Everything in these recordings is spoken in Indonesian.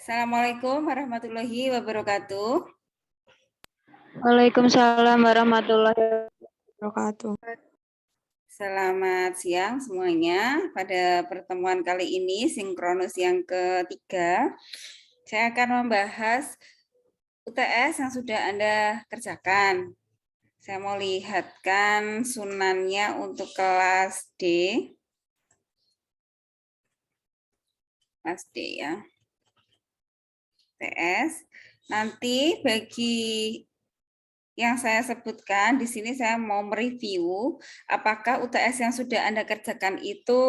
Assalamualaikum warahmatullahi wabarakatuh. Waalaikumsalam warahmatullahi wabarakatuh. Selamat siang semuanya. Pada pertemuan kali ini, sinkronus yang ketiga, saya akan membahas UTS yang sudah Anda kerjakan. Saya mau lihatkan sunannya untuk kelas D. Kelas D ya. UTS. Nanti bagi yang saya sebutkan di sini saya mau mereview apakah UTS yang sudah Anda kerjakan itu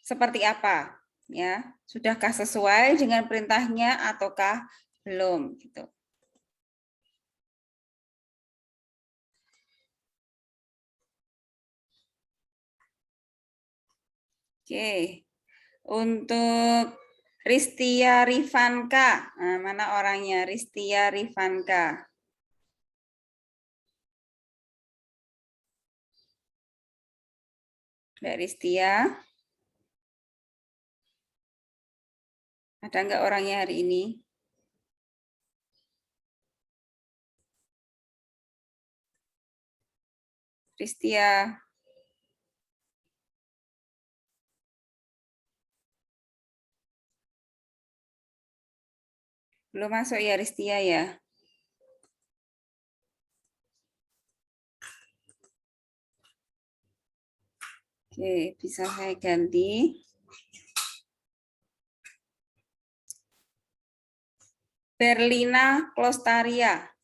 seperti apa ya, sudahkah sesuai dengan perintahnya ataukah belum gitu. Oke. Untuk Ristia Rifanka, nah, mana orangnya? Ristia Rifanka. Mbak Ristia, ada nggak orangnya hari ini? Ristia. Belum masuk ya Ristia ya? Oke, bisa saya ganti. Berlina Klostaria.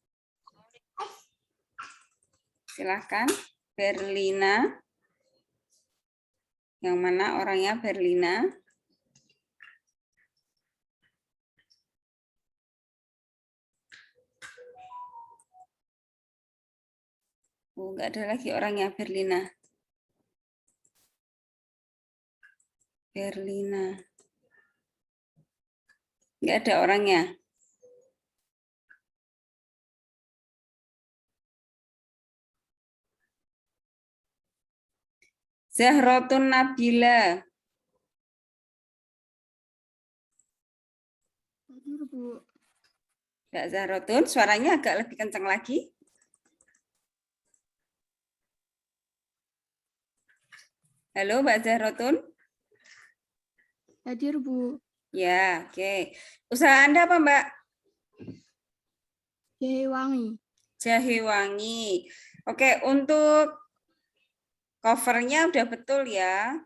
Silakan, Berlina. Yang mana orangnya Berlina? Oh, enggak ada lagi orangnya Berlina. Berlina. Enggak ada orangnya. Zahratun Nabila. Mbak Zahratun, suaranya agak lebih kencang lagi. Halo Mbak Zahratun. Hadir, Bu. Ya, oke. Usaha Anda apa, Mbak? Jahe wangi. Jahe wangi. Oke, untuk covernya udah betul ya.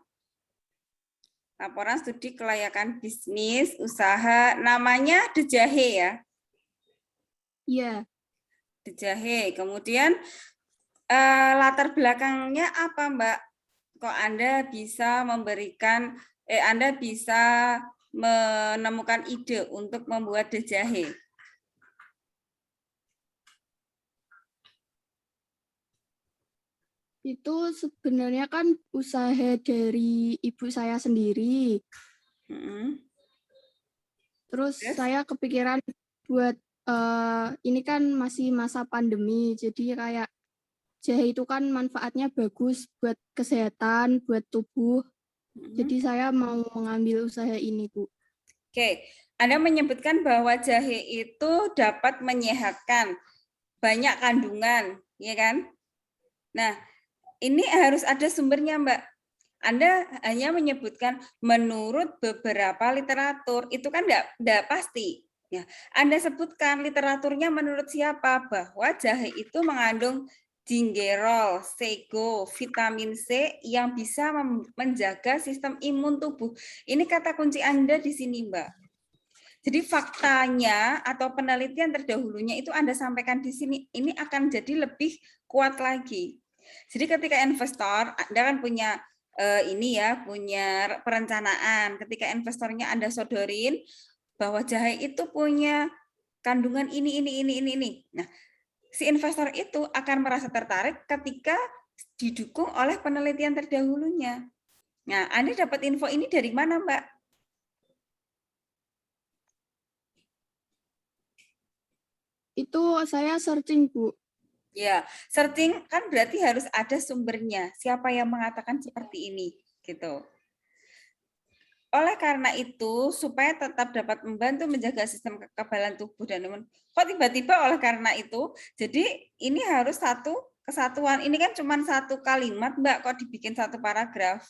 Laporan studi kelayakan bisnis, usaha, namanya The Jahe ya? Iya. The Jahe. Kemudian latar belakangnya apa, Mbak? Kok Anda bisa Anda bisa menemukan ide untuk membuat The Jahe? Itu sebenarnya kan usaha dari ibu saya sendiri. Terus saya kepikiran buat ini kan masih masa pandemi, jadi kayak jahe itu kan manfaatnya bagus buat kesehatan, buat tubuh. Jadi saya mau mengambil usaha ini, Bu. Oke, Anda menyebutkan bahwa jahe itu dapat menyehatkan, banyak kandungan, ya kan? Nah, ini harus ada sumbernya, Mbak. Anda hanya menyebutkan menurut beberapa literatur, itu kan enggak pasti. Ya, Anda sebutkan literaturnya menurut siapa, bahwa jahe itu mengandung gingerol, sego, vitamin C yang bisa menjaga sistem imun tubuh. Ini kata kunci Anda di sini, Mbak. Jadi faktanya atau penelitian terdahulunya itu Anda sampaikan di sini, ini akan jadi lebih kuat lagi. Jadi ketika investor, Anda kan punya punya perencanaan. Ketika investornya Anda sodorin bahwa jahe itu punya kandungan ini. Nah, si investor itu akan merasa tertarik ketika didukung oleh penelitian terdahulunya. Nah, Anda dapat info ini dari mana, Mbak? Itu saya searching, Bu. Ya, searching kan berarti harus ada sumbernya. Siapa yang mengatakan seperti ini, gitu. oleh karena itu, supaya tetap dapat membantu menjaga sistem kekebalan tubuh dan imun. Kok tiba-tiba oleh karena itu? Jadi ini harus satu kesatuan. Ini kan cuma satu kalimat, Mbak, kok dibikin satu paragraf?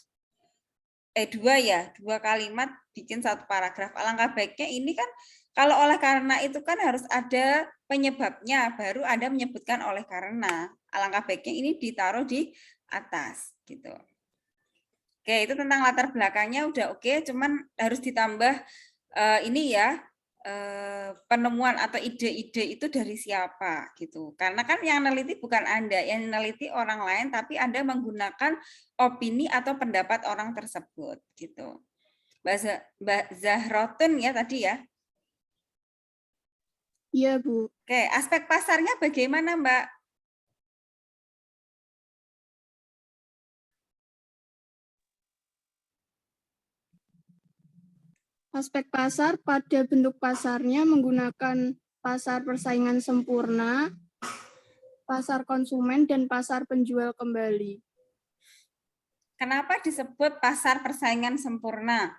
Dua kalimat bikin satu paragraf. Alangkah baiknya ini kan kalau oleh karena itu kan harus ada penyebabnya, baru Anda menyebutkan oleh karena. Alangkah baiknya ini ditaruh di atas gitu. Oke, itu tentang latar belakangnya udah oke, cuman harus ditambah ini ya, penemuan atau ide-ide itu dari siapa gitu. Karena kan yang neliti bukan Anda, yang neliti orang lain, tapi Anda menggunakan opini atau pendapat orang tersebut gitu. Mbak Zahrotun ya tadi ya. Iya, Bu. Oke, aspek pasarnya bagaimana, Mbak? Aspek pasar pada bentuk pasarnya menggunakan pasar persaingan sempurna, pasar konsumen, dan pasar penjual kembali. Kenapa disebut pasar persaingan sempurna?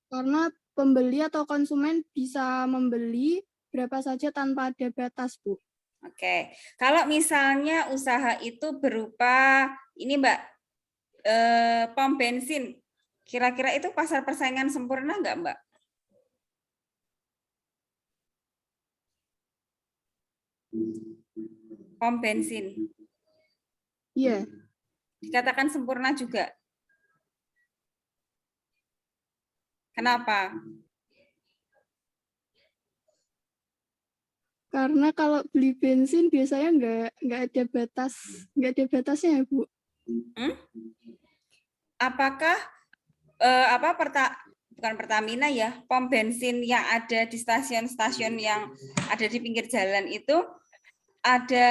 Karena pembeli atau konsumen bisa membeli berapa saja tanpa ada batas, Bu. Oke, kalau misalnya usaha itu berupa ini Mbak, pom bensin, kira-kira itu pasar persaingan sempurna nggak Mbak? Pom bensin, Iya, dikatakan sempurna juga. Kenapa? karena kalau beli bensin biasanya nggak ada ada batasnya ya, Bu. Apakah bukan Pertamina ya, pom bensin yang ada di stasiun-stasiun yang ada di pinggir jalan itu ada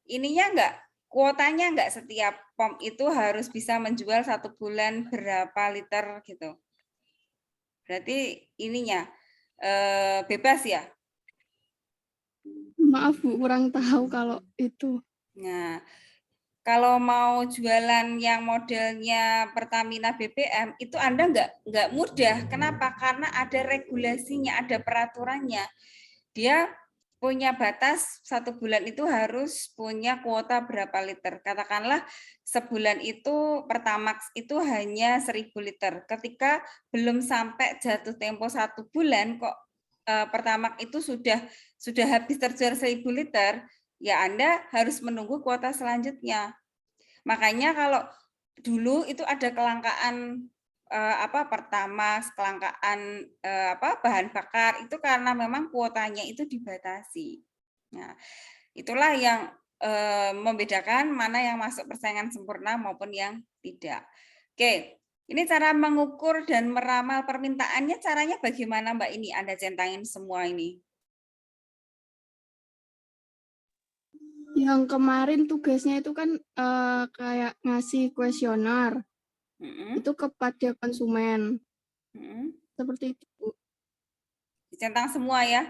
ininya enggak? Kuotanya enggak, setiap pom itu harus bisa menjual 1 bulan berapa liter gitu. Berarti ininya bebas ya. Maaf, Bu, kurang tahu kalau itu. Nah, kalau mau jualan yang modelnya Pertamina BBM itu Anda nggak mudah. Kenapa? Karena ada regulasinya, ada peraturannya. Dia punya batas 1 bulan itu harus punya kuota berapa liter. Katakanlah sebulan itu Pertamax itu hanya 1.000 liter. Ketika belum sampai jatuh tempo 1 bulan kok Pertamax itu sudah habis terjual 1.000 liter, ya Anda harus menunggu kuota selanjutnya. Makanya kalau dulu itu ada kelangkaan Pertamax, kelangkaan bahan bakar itu karena memang kuotanya itu dibatasi. Nah, itulah yang membedakan mana yang masuk persaingan sempurna maupun yang tidak. Oke, ini cara mengukur dan meramal permintaannya caranya bagaimana Mbak ini? Anda centangin semua ini. Yang kemarin tugasnya itu kan kayak ngasih kuesioner. Itu kepada konsumen. Seperti itu, Bu. Dicentang semua ya?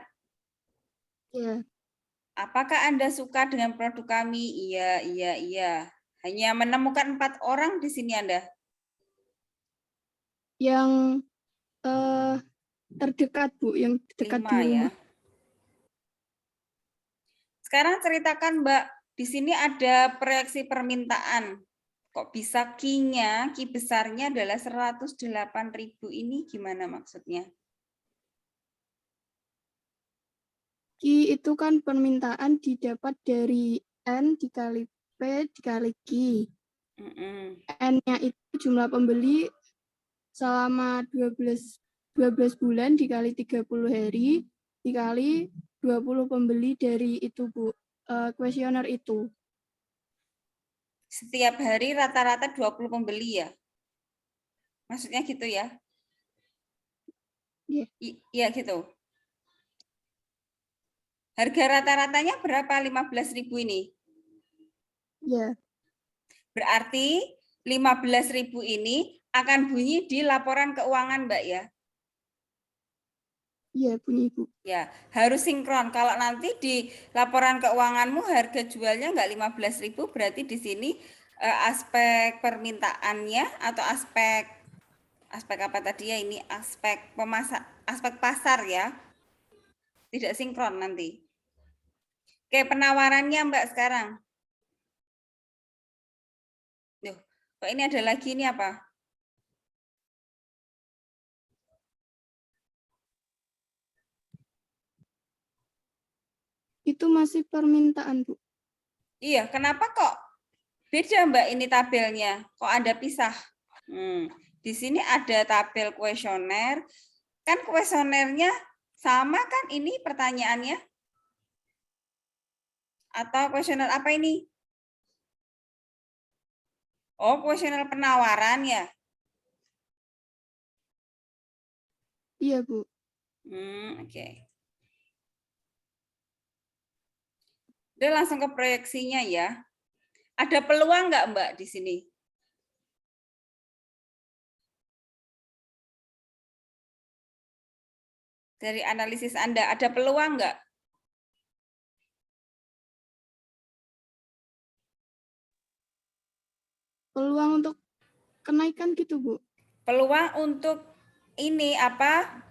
Iya. Apakah Anda suka dengan produk kami? Iya, iya, iya. Hanya menemukan 4 orang di sini Anda. Yang terdekat, Bu, yang dekat 5 di ya. rumah. Sekarang ceritakan Mbak, di sini ada proyeksi permintaan. Kok bisa Q-nya, Q besarnya adalah 108.000 ini gimana maksudnya? Q itu kan permintaan didapat dari N dikali P dikali Q. N-nya itu jumlah pembeli selama 12 bulan dikali 30 hari dikali 20 pembeli dari itu, Bu. Kuesioner itu. Setiap hari rata-rata 20 pembeli ya? Maksudnya gitu ya? Iya gitu. Harga rata-ratanya berapa 15.000 ini? Iya. Berarti 15.000 ini akan bunyi di laporan keuangan, Mbak ya? Iya, bunyi, Bu. Ya, harus sinkron. Kalau nanti di laporan keuanganmu harga jualnya enggak 15.000, berarti di sini aspek permintaannya atau aspek apa tadi ya, ini aspek aspek pasar ya, tidak sinkron nanti. Oke, penawarannya Mbak sekarang. Duh, kok ini ada lagi, ini apa? Itu masih permintaan, Bu. Iya, kenapa kok beda Mbak ini tabelnya? Kok ada pisah? Di sini ada tabel kuesioner. Kan kuesionernya sama kan ini pertanyaannya? Atau kuesioner apa ini? Oh, kuesioner penawaran ya? Iya, Bu. Oke. Udah langsung ke proyeksinya ya. Ada peluang nggak Mbak di sini? Dari analisis Anda, ada peluang nggak? Peluang untuk kenaikan gitu, Bu. Peluang untuk ini apa?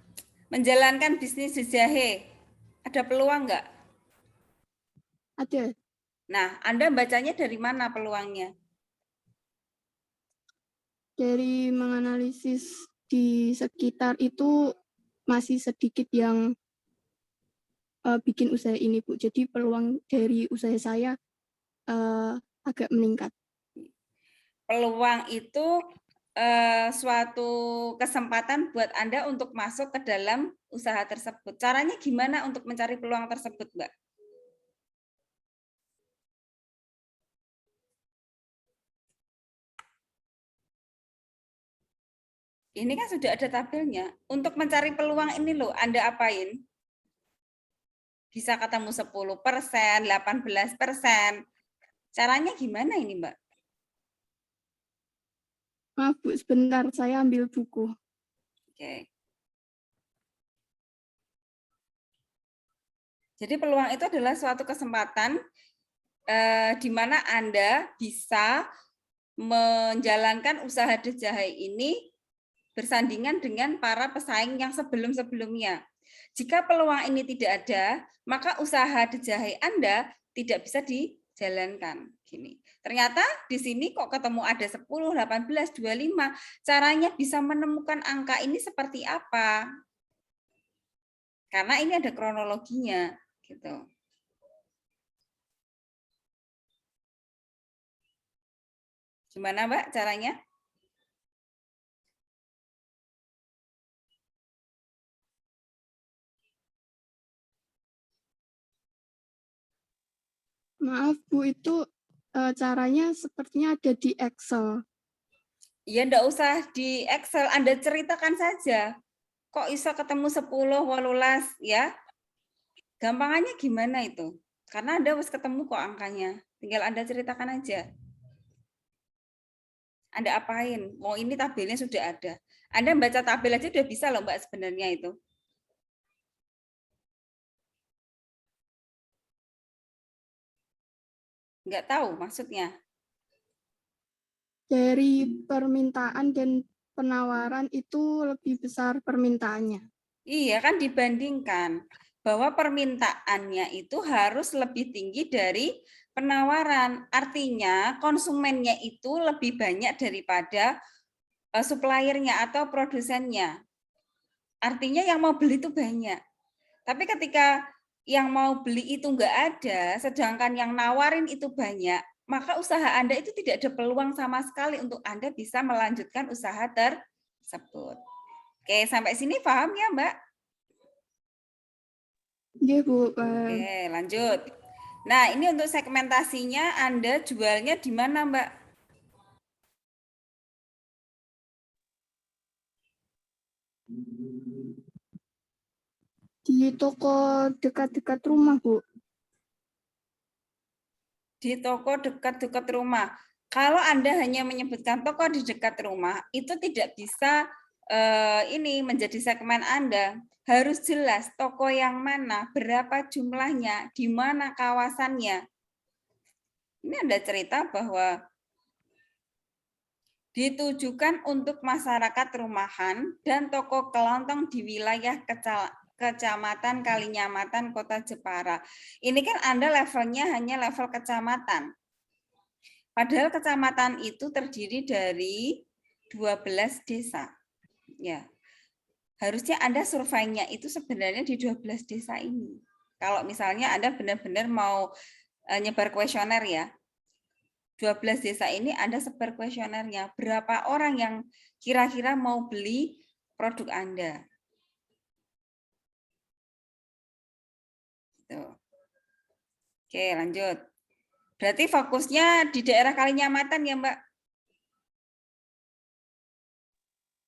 Menjalankan bisnis di jahe. Ada peluang nggak? Ada. Nah, Anda bacanya dari mana peluangnya? Dari menganalisis di sekitar itu masih sedikit yang bikin usaha ini, Bu. Jadi peluang dari usaha saya agak meningkat. Peluang itu suatu kesempatan buat Anda untuk masuk ke dalam usaha tersebut. Caranya gimana untuk mencari peluang tersebut, Mbak? Ini kan sudah ada tabelnya. Untuk mencari peluang ini loh, Anda apain? Bisa ketemu 10%, 18%. Caranya gimana ini, Mbak? Maaf, Bu, sebentar. Saya ambil buku. Oke. Jadi peluang itu adalah suatu kesempatan di mana Anda bisa menjalankan usaha jahe ini bersandingan dengan para pesaing yang sebelum-sebelumnya. Jika peluang ini tidak ada, maka usaha jahe Anda tidak bisa dijalankan. Gini. Ternyata di sini kok ketemu ada 10, 18, 25. Caranya bisa menemukan angka ini seperti apa? Karena ini ada kronologinya, gitu. Gimana, Mbak, caranya? Maaf, Bu, itu caranya sepertinya ada di Excel. Ya, enggak usah di Excel, Anda ceritakan saja. Kok bisa ketemu 10, 18, ya? Gampangannya gimana itu? Karena Anda harus ketemu kok angkanya. Tinggal Anda ceritakan aja. Anda apain? Oh, ini tabelnya sudah ada. Anda baca tabel aja udah bisa loh, Mbak, sebenarnya itu. Nggak tahu maksudnya. Dari permintaan dan penawaran itu lebih besar permintaannya. Iya, kan dibandingkan bahwa permintaannya itu harus lebih tinggi dari penawaran. Artinya konsumennya itu lebih banyak daripada suppliernya atau produsennya. Artinya yang mau beli itu banyak. Tapi ketika yang mau beli itu enggak ada, sedangkan yang nawarin itu banyak, maka usaha Anda itu tidak ada peluang sama sekali untuk Anda bisa melanjutkan usaha tersebut. Oke, sampai sini paham ya, Mbak? Iya, Bu. Oke, lanjut. Nah, ini untuk segmentasinya Anda jualnya di mana, Mbak? Di toko dekat-dekat rumah, Bu. Di toko dekat-dekat rumah. Kalau Anda hanya menyebutkan toko di dekat rumah, itu tidak bisa ini menjadi segmen Anda. Harus jelas toko yang mana, berapa jumlahnya, di mana kawasannya. Ini Anda cerita bahwa ditujukan untuk masyarakat rumahan dan toko kelontong di wilayah Kecamatan Kalinyamatan, Kota Jepara. Ini kan Anda levelnya hanya level kecamatan. Padahal kecamatan itu terdiri dari 12 desa. Ya. Harusnya Anda surveinya itu sebenarnya di 12 desa ini. Kalau misalnya Anda benar-benar mau nyebar kuesioner ya. 12 desa ini Anda sebar kuesionernya. Berapa orang yang kira-kira mau beli produk Anda? Tuh. Oke, lanjut. Berarti fokusnya di daerah Kalinyamatan ya, Mbak?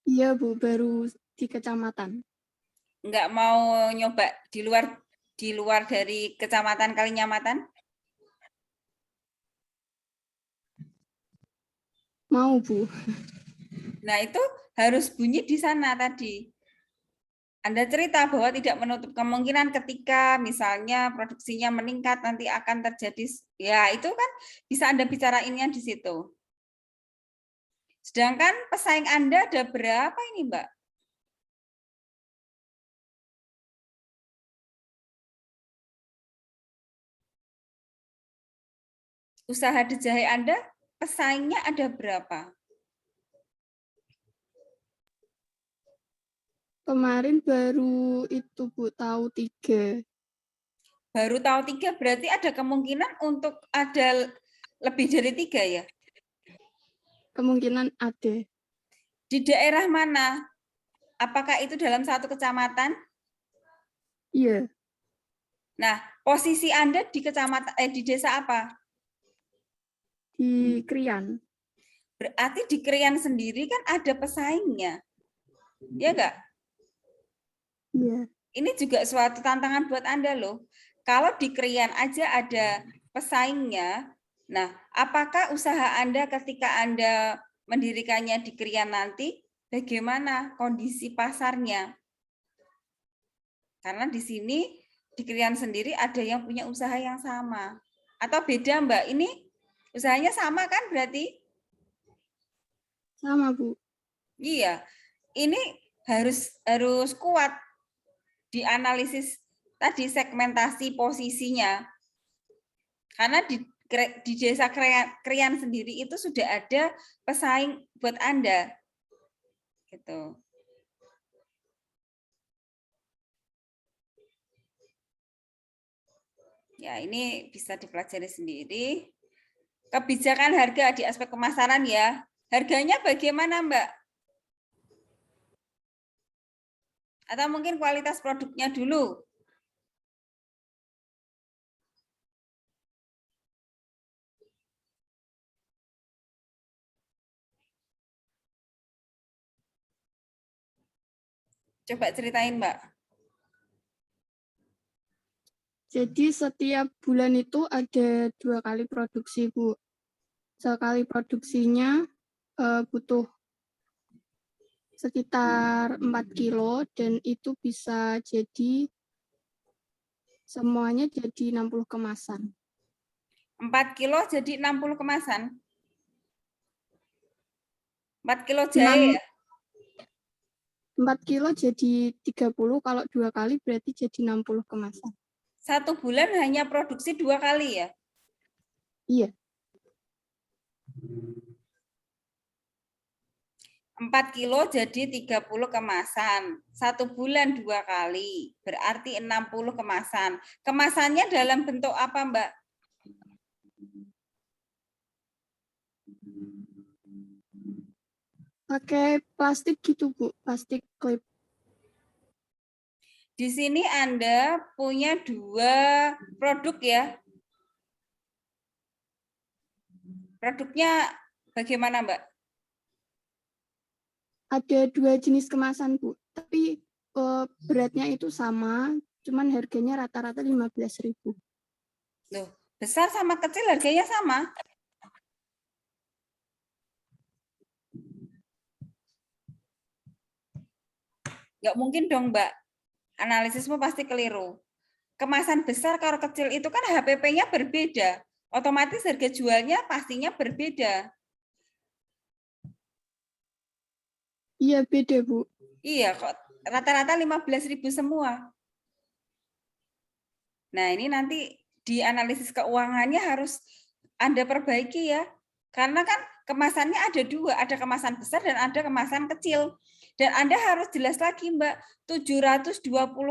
Iya, Bu, baru di kecamatan. Nggak mau nyoba di luar dari Kecamatan Kalinyamatan? Mau, Bu. Nah, itu harus bunyi di sana tadi. Anda cerita bahwa tidak menutup kemungkinan ketika misalnya produksinya meningkat nanti akan terjadi, ya itu kan bisa Anda bicarainnya di situ. Sedangkan pesaing Anda ada berapa ini, Mbak? Usaha di jahe Anda, pesaingnya ada berapa? Kemarin baru itu, Bu, tahu 3. Baru tahu 3, berarti ada kemungkinan untuk ada lebih dari 3 ya? Kemungkinan ada. Di daerah mana? Apakah itu dalam satu kecamatan? Iya. Nah, posisi Anda di kecamatan di desa apa? Di Krian. Berarti di Krian sendiri kan ada pesaingnya. Ya enggak? Iya. Ini juga suatu tantangan buat Anda loh. Kalau di Krian aja ada pesaingnya, nah apakah usaha Anda ketika Anda mendirikannya di Krian nanti, bagaimana kondisi pasarnya? Karena di sini di Krian sendiri ada yang punya usaha yang sama. Atau beda Mbak, ini usahanya sama kan berarti? Sama, Bu. Iya, ini harus kuat dianalisis tadi segmentasi posisinya. Karena di desa Krian sendiri itu sudah ada pesaing buat Anda. Gitu. Ya, ini bisa dipelajari sendiri. Kebijakan harga di aspek pemasaran ya. Harganya bagaimana, Mbak? Atau mungkin kualitas produknya dulu? Coba ceritain, Mbak. Jadi setiap bulan itu ada 2 kali produksi, Bu. Sekali produksinya butuh sekitar 4 kilo dan itu bisa jadi semuanya jadi 60 kemasan. 4 kilo jadi 60 kemasan? 4 kilo jahe ya? 4 kilo jadi 30, kalau 2 kali berarti jadi 60 kemasan. 1 bulan hanya produksi 2 kali ya? Iya. 4 kilo jadi 30 kemasan. 1 bulan 2 kali. Berarti 60 kemasan. Kemasannya dalam bentuk apa, Mbak? Pakai plastik gitu, Bu. Plastik klip. Di sini Anda punya 2 produk ya. Produknya bagaimana, Mbak? Ada 2 jenis kemasan, Bu. Tapi beratnya itu sama, cuman harganya rata-rata 15.000. Loh, besar sama kecil harganya sama? Nggak mungkin dong, Mbak. Analisismu pasti keliru. Kemasan besar kalau kecil itu kan HPP-nya berbeda. Otomatis harga jualnya pastinya berbeda. Iya, beda, Bu. Iya, kok rata-rata 15.000 semua. Nah, ini nanti di analisis keuangannya harus Anda perbaiki ya. Karena kan kemasannya ada dua, ada kemasan besar dan ada kemasan kecil. Dan Anda harus jelas lagi, Mbak, 720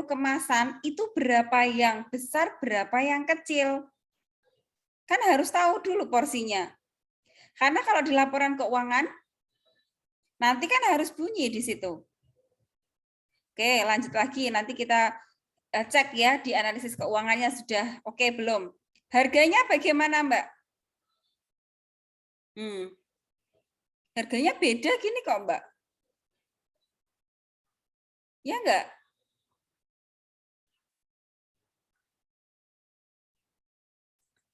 kemasan itu berapa yang besar, berapa yang kecil. Kan harus tahu dulu porsinya. Karena kalau di laporan keuangan, nanti kan harus bunyi di situ. Oke, lanjut lagi. Nanti kita cek ya di analisis keuangannya sudah oke belum. Harganya bagaimana, Mbak? Harganya beda gini kok, Mbak. Ya enggak?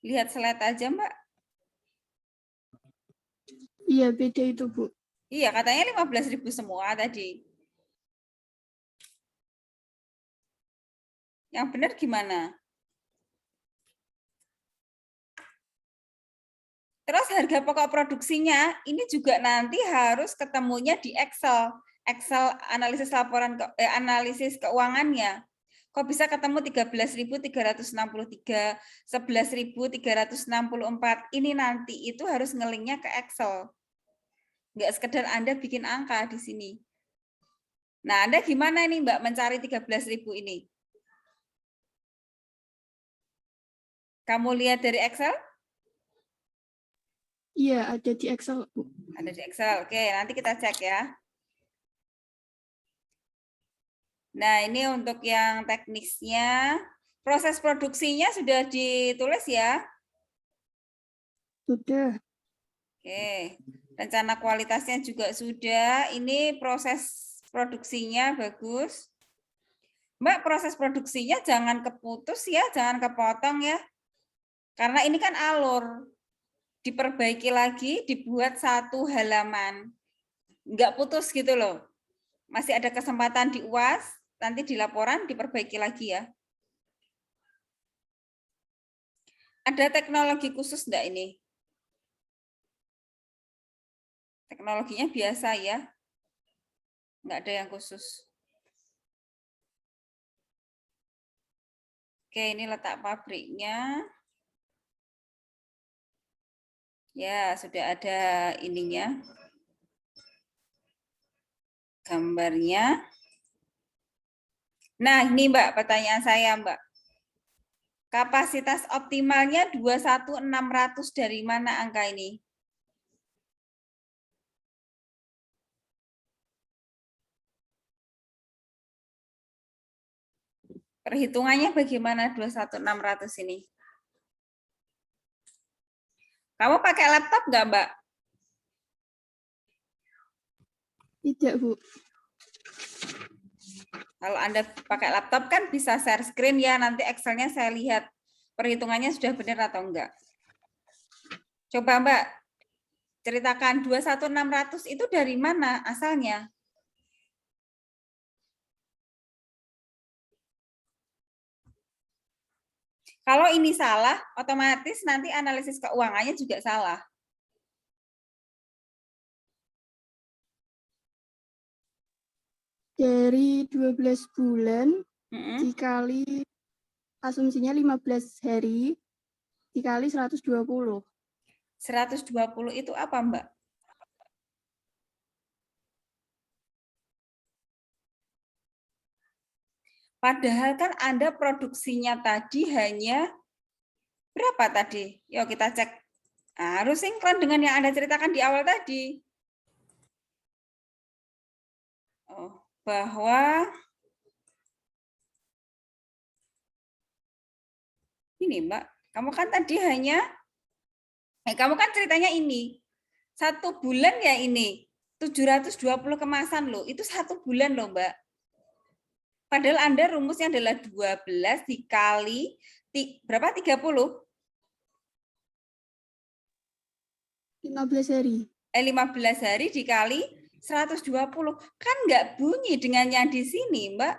Lihat slide aja, Mbak. Iya, beda itu, Bu. Iya, katanya 15.000 semua tadi. Yang benar gimana? Terus harga pokok produksinya ini juga nanti harus ketemunya di Excel. Excel analisis laporan analisis keuangannya. Kok bisa ketemu 13.363, 11.364. Ini nanti itu harus ngelinknya ke Excel. Enggak sekedar Anda bikin angka di sini. Nah, Anda gimana ini, Mbak, mencari 13.000 ini? Kamu lihat dari Excel? Iya, ada di Excel, Bu. Ada di Excel. Oke, nanti kita cek ya. Nah, ini untuk yang teknisnya. Proses produksinya sudah ditulis ya? Sudah. Oke. Rencana kualitasnya juga sudah. Ini proses produksinya bagus. Mbak, proses produksinya jangan keputus ya, jangan kepotong ya. Karena ini kan alur. Diperbaiki lagi, dibuat satu halaman. Enggak putus gitu loh. Masih ada kesempatan di UAS, nanti di laporan diperbaiki lagi ya. Ada teknologi khusus enggak ini? Teknologinya biasa ya. Enggak ada yang khusus. Oke, ini letak pabriknya. Ya, sudah ada ininya. Gambarnya. Nah, ini Mbak, pertanyaan saya, Mbak. Kapasitas optimalnya 21.600 dari mana angka ini? Perhitungannya bagaimana 21.600 ini? Kamu pakai laptop nggak, Mbak? Tidak, Bu. Kalau Anda pakai laptop kan bisa share screen ya, nanti Excel-nya saya lihat perhitungannya sudah benar atau enggak. Coba Mbak, ceritakan 21.600 itu dari mana asalnya? Kalau ini salah, otomatis nanti analisis keuangannya juga salah. Dari 12 bulan dikali asumsinya 15 hari dikali 120. 120 itu apa, Mbak? Padahal kan Anda produksinya tadi hanya berapa tadi? Yuk kita cek. Nah, harus sinkron dengan yang Anda ceritakan di awal tadi. Oh, bahwa ini Mbak, kamu kan tadi kamu kan ceritanya ini. 1 bulan ya ini. 720 kemasan loh. Itu 1 bulan loh, Mbak. Padahal Anda rumusnya adalah 12 dikali berapa? 30? 15 hari. 15 hari dikali 120. Kan nggak bunyi dengan yang di sini, Mbak.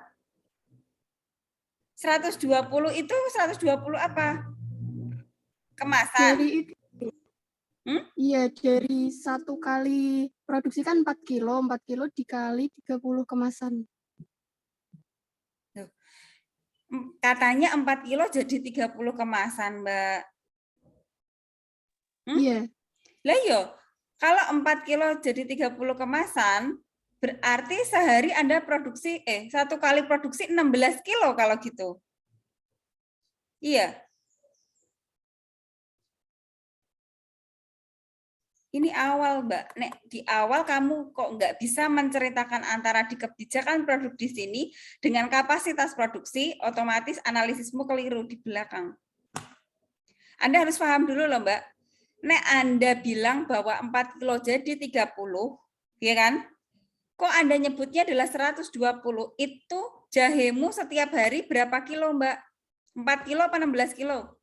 120 itu 120 apa? Kemasan. Dari itu. Iya, dari 1 kali produksi kan 4 kilo dikali 30 kemasan. Katanya 4 kilo jadi 30 kemasan, Mbak. Iya, Lah yo, kalau 4 kilo jadi 30 kemasan, berarti sehari Anda produksi, 1 kali produksi 16 kilo kalau gitu. Iya. Ini awal, Mbak. Nek di awal kamu kok nggak bisa menceritakan antara di kebijakan produk di sini dengan kapasitas produksi, otomatis analisismu keliru di belakang. Anda harus paham dulu loh, Mbak. Nek Anda bilang bahwa 4 kilo jadi 30, ya kan? Kok Anda nyebutnya adalah 120, itu jahemu setiap hari berapa kilo, Mbak? 4 kilo apa 16 kilo?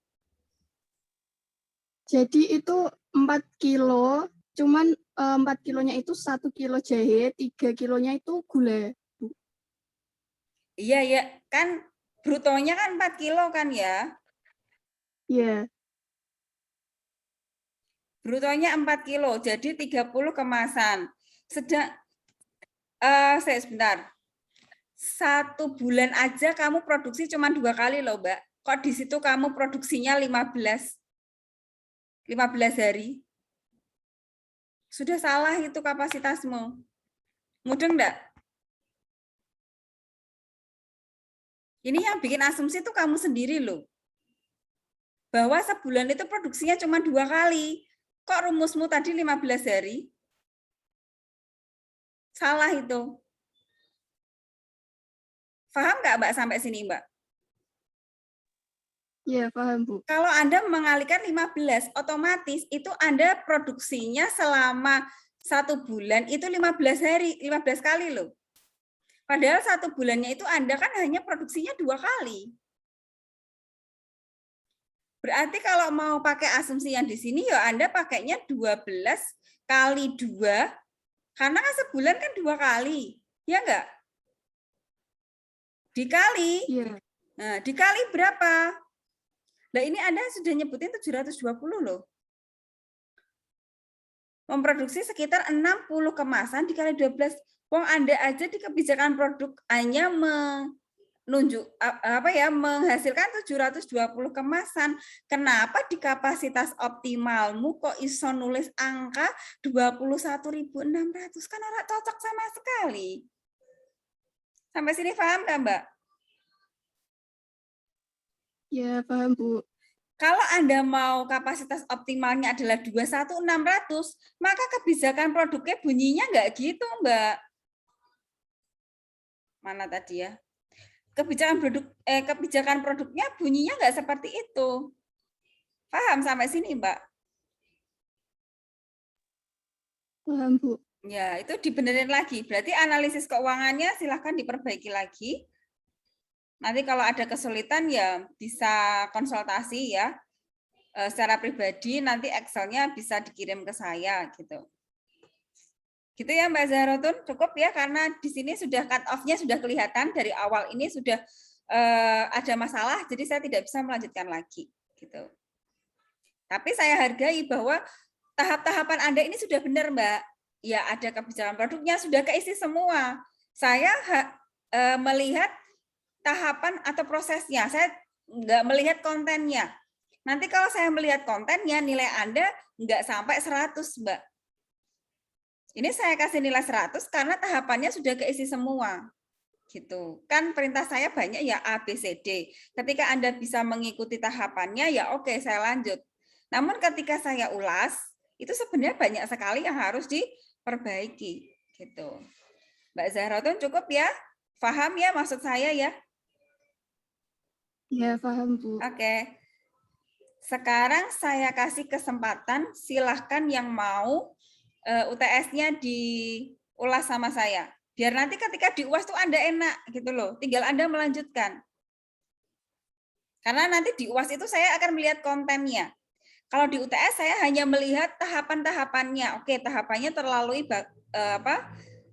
jadi itu 4 kilo, cuman 4 kilonya itu 1 kilo jahe, 3 kilonya itu gula. Iya, ya. Kan brutonya kan 4 kilo kan ya? Iya, Brutonya 4 kilo, jadi 30 kemasan. Sedang, saya sebentar. 1 bulan aja kamu produksi cuma 2 kali loh, Mbak. Kok di situ kamu produksinya 15 hari? Sudah salah itu kapasitasmu. Mudeng enggak? Ini yang bikin asumsi itu kamu sendiri loh. Bahwa sebulan itu produksinya cuma 2 kali. Kok rumusmu tadi 15 hari? Salah itu. Paham nggak, Mbak, sampai sini, Mbak? iya paham, Bu. Kalau Anda mengalihkan 15, otomatis itu Anda produksinya selama 1 bulan itu 15 hari, 15 kali loh. Padahal 1 bulannya itu Anda kan hanya produksinya 2 kali. Berarti kalau mau pakai asumsi yang di sini ya Anda pakainya 12 kali 2, karena kan sebulan kan 2 kali. Ya enggak? Dikali. Iya, Nah, dikali berapa? Nah, ini Anda sudah nyebutin 720 loh. Memproduksi sekitar 60 kemasan dikali 12. Wong Anda aja di kebijakan produk hanya menghasilkan 720 kemasan. Kenapa di kapasitas optimalmu kok iso nulis angka 21.600? Kan ora cocok sama sekali. Sampai sini paham nggak, Mbak? iya paham, Bu. Kalau Anda mau kapasitas optimalnya adalah 21.600, maka kebijakan produknya bunyinya nggak gitu, Mbak. Mana tadi ya? Kebijakan produknya bunyinya nggak seperti itu. Paham sampai sini, Mbak? Paham, Bu. Ya, itu dibenerin lagi. Berarti analisis keuangannya silahkan diperbaiki lagi. Nanti kalau ada kesulitan ya bisa konsultasi ya. Secara pribadi nanti Excel-nya bisa dikirim ke saya gitu. Gitu ya Mbak Zahrotun, cukup ya karena di sini sudah cut off-nya sudah kelihatan dari awal ini sudah ada masalah, jadi saya tidak bisa melanjutkan lagi gitu. Tapi saya hargai bahwa tahap-tahapan Anda ini sudah benar, Mbak. Ya, ada kebijakan produknya sudah keisi semua. Saya melihat tahapan atau prosesnya, saya nggak melihat kontennya. Nanti kalau saya melihat kontennya, nilai Anda nggak sampai 100, Mbak. Ini saya kasih nilai 100 karena tahapannya sudah keisi semua. Gitu. Kan perintah saya banyak ya A, B, C, D. Ketika Anda bisa mengikuti tahapannya, ya oke, saya lanjut. Namun ketika saya ulas, itu sebenarnya banyak sekali yang harus diperbaiki. Gitu. Mbak Zahrotun cukup ya? Paham ya maksud saya ya? Iya paham, Bu. Oke. Sekarang saya kasih kesempatan, silahkan yang mau UTS-nya diulas sama saya. Biar nanti ketika di UAS tuh Anda enak gitu loh, tinggal Anda melanjutkan. Karena nanti di UAS itu saya akan melihat kontennya. Kalau di UTS saya hanya melihat tahapan-tahapannya. Oke, tahapannya terlalui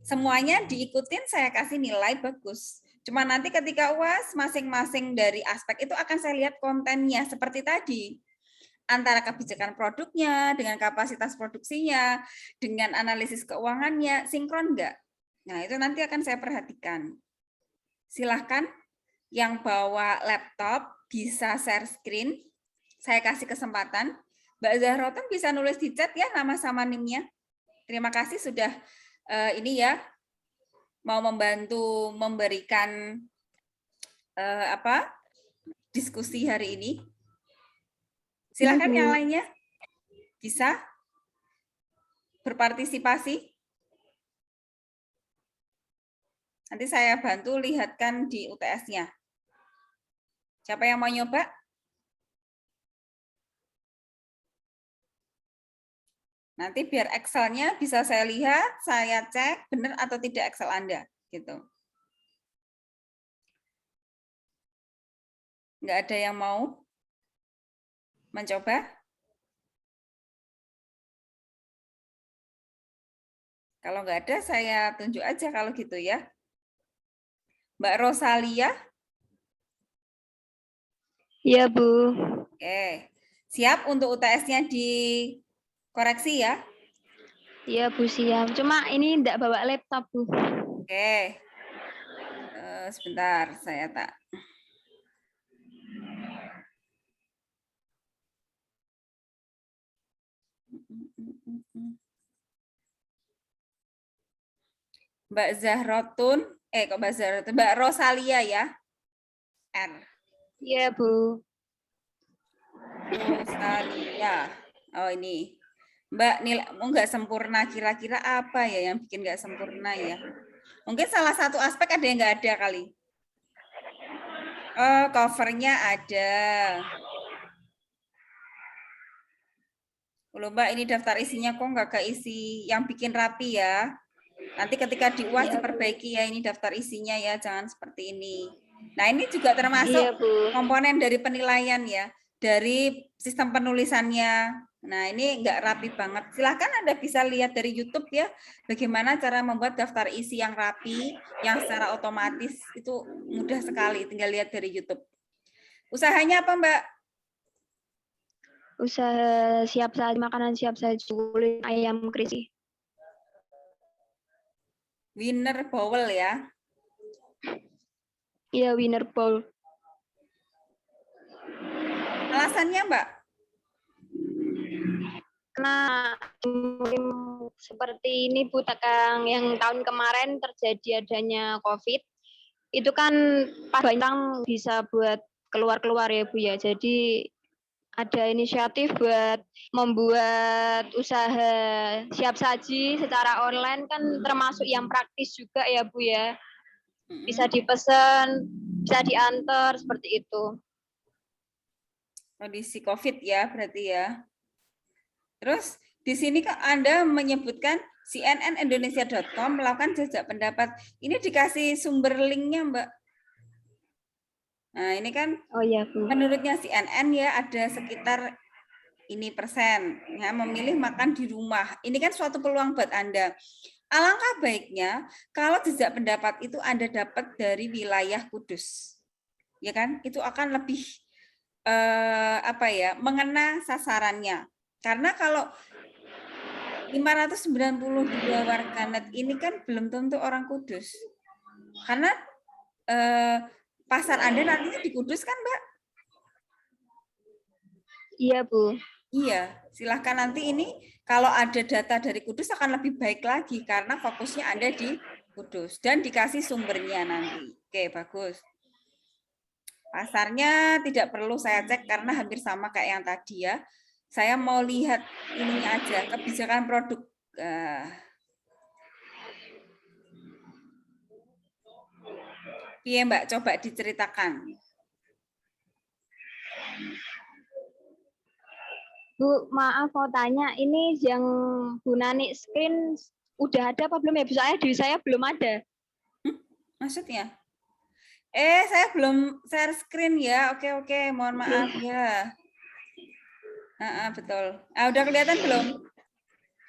semuanya diikutin, saya kasih nilai bagus. Cuma nanti ketika UAS masing-masing dari aspek itu akan saya lihat kontennya seperti tadi. antara kebijakan produknya, dengan kapasitas produksinya, dengan analisis keuangannya, sinkron nggak? Nah, itu nanti akan saya perhatikan. Silahkan yang bawa laptop bisa share screen. Saya kasih kesempatan. Mbak Zahroton bisa nulis di chat ya nama sama NIM-nya. Terima kasih sudah ini ya mau membantu memberikan diskusi hari ini. Silakan yang lainnya bisa berpartisipasi. Nanti saya bantu lihatkan di UTS-nya. Siapa yang mau nyoba? Nanti biar Excel-nya bisa saya lihat, saya cek benar atau tidak Excel Anda, gitu. Nggak ada yang mau mencoba? Kalau nggak ada, saya tunjuk aja kalau gitu ya. Mbak Rosalia? Iya, Bu. Oke, siap untuk UTS-nya dikoreksi ya? Iya, Bu, siap. Cuma ini enggak bawa laptop, Bu. Oke, sebentar, saya tak. Mbak Zahrotun, kok Mbak Zahrotun, Mbak Rosalia ya? R. Iya, Bu. Rosalia. Oh ini. Mbak nilai nggak sempurna, kira-kira apa ya yang bikin nggak sempurna ya? Mungkin salah satu aspek ada yang nggak ada kali. Oh, covernya ada. Loh Mbak, ini daftar isinya kok nggak keisi yang bikin rapi ya. Nanti ketika di UAS diperbaiki ya ini daftar isinya ya, jangan seperti ini. Nah ini juga termasuk komponen dari penilaian ya, dari sistem penulisannya. Nah ini nggak rapi banget. Silahkan Anda bisa lihat dari YouTube ya, bagaimana cara membuat daftar isi yang rapi, yang secara otomatis itu mudah sekali, tinggal lihat dari YouTube. Usahanya apa Mbak? Usaha siap saji, makanan siap saji, kulit ayam crispy. Winner Bowl ya? Iya, winner bowl. Alasannya Mbak? Karena seperti ini Bu, Tekang, yang tahun kemarin terjadi adanya COVID, itu kan banyak orang bisa buat keluar-keluar ya Bu ya. Jadi ada inisiatif buat membuat usaha siap saji secara online kan termasuk yang praktis juga ya Bu ya. Bisa dipesan, bisa diantar seperti itu. Kondisi COVID ya berarti ya. Terus di sini kan Anda menyebutkan cnnindonesia.com melakukan jajak pendapat. Ini dikasih sumber linknya Mbak. Nah ini kan menurutnya CNN ya ada sekitar ini persen ya, memilih makan di rumah. Ini kan suatu peluang buat Anda. Alangkah baiknya kalau jejak pendapat itu Anda dapat dari wilayah Kudus. Ya kan? Itu akan lebih mengena sasarannya. Karena kalau 592 warganet ini kan belum tentu orang Kudus. Karena pasar Anda nantinya di Kudus kan, Mbak? Iya, Bu. Iya, silahkan nanti ini kalau ada data dari Kudus akan lebih baik lagi karena fokusnya Anda di Kudus dan dikasih sumbernya nanti. Oke, bagus. Pasarnya tidak perlu saya cek karena hampir sama kayak yang tadi ya. Saya mau lihat ininya aja, kebijakan produk. Iya Mbak, coba diceritakan. Bu, maaf mau tanya, ini yang Bu Nani screen udah ada apa belum ya? Soalnya di saya belum ada. Maksudnya? Saya belum share screen ya. Oke, mohon maaf ya. Betul. Udah kelihatan belum?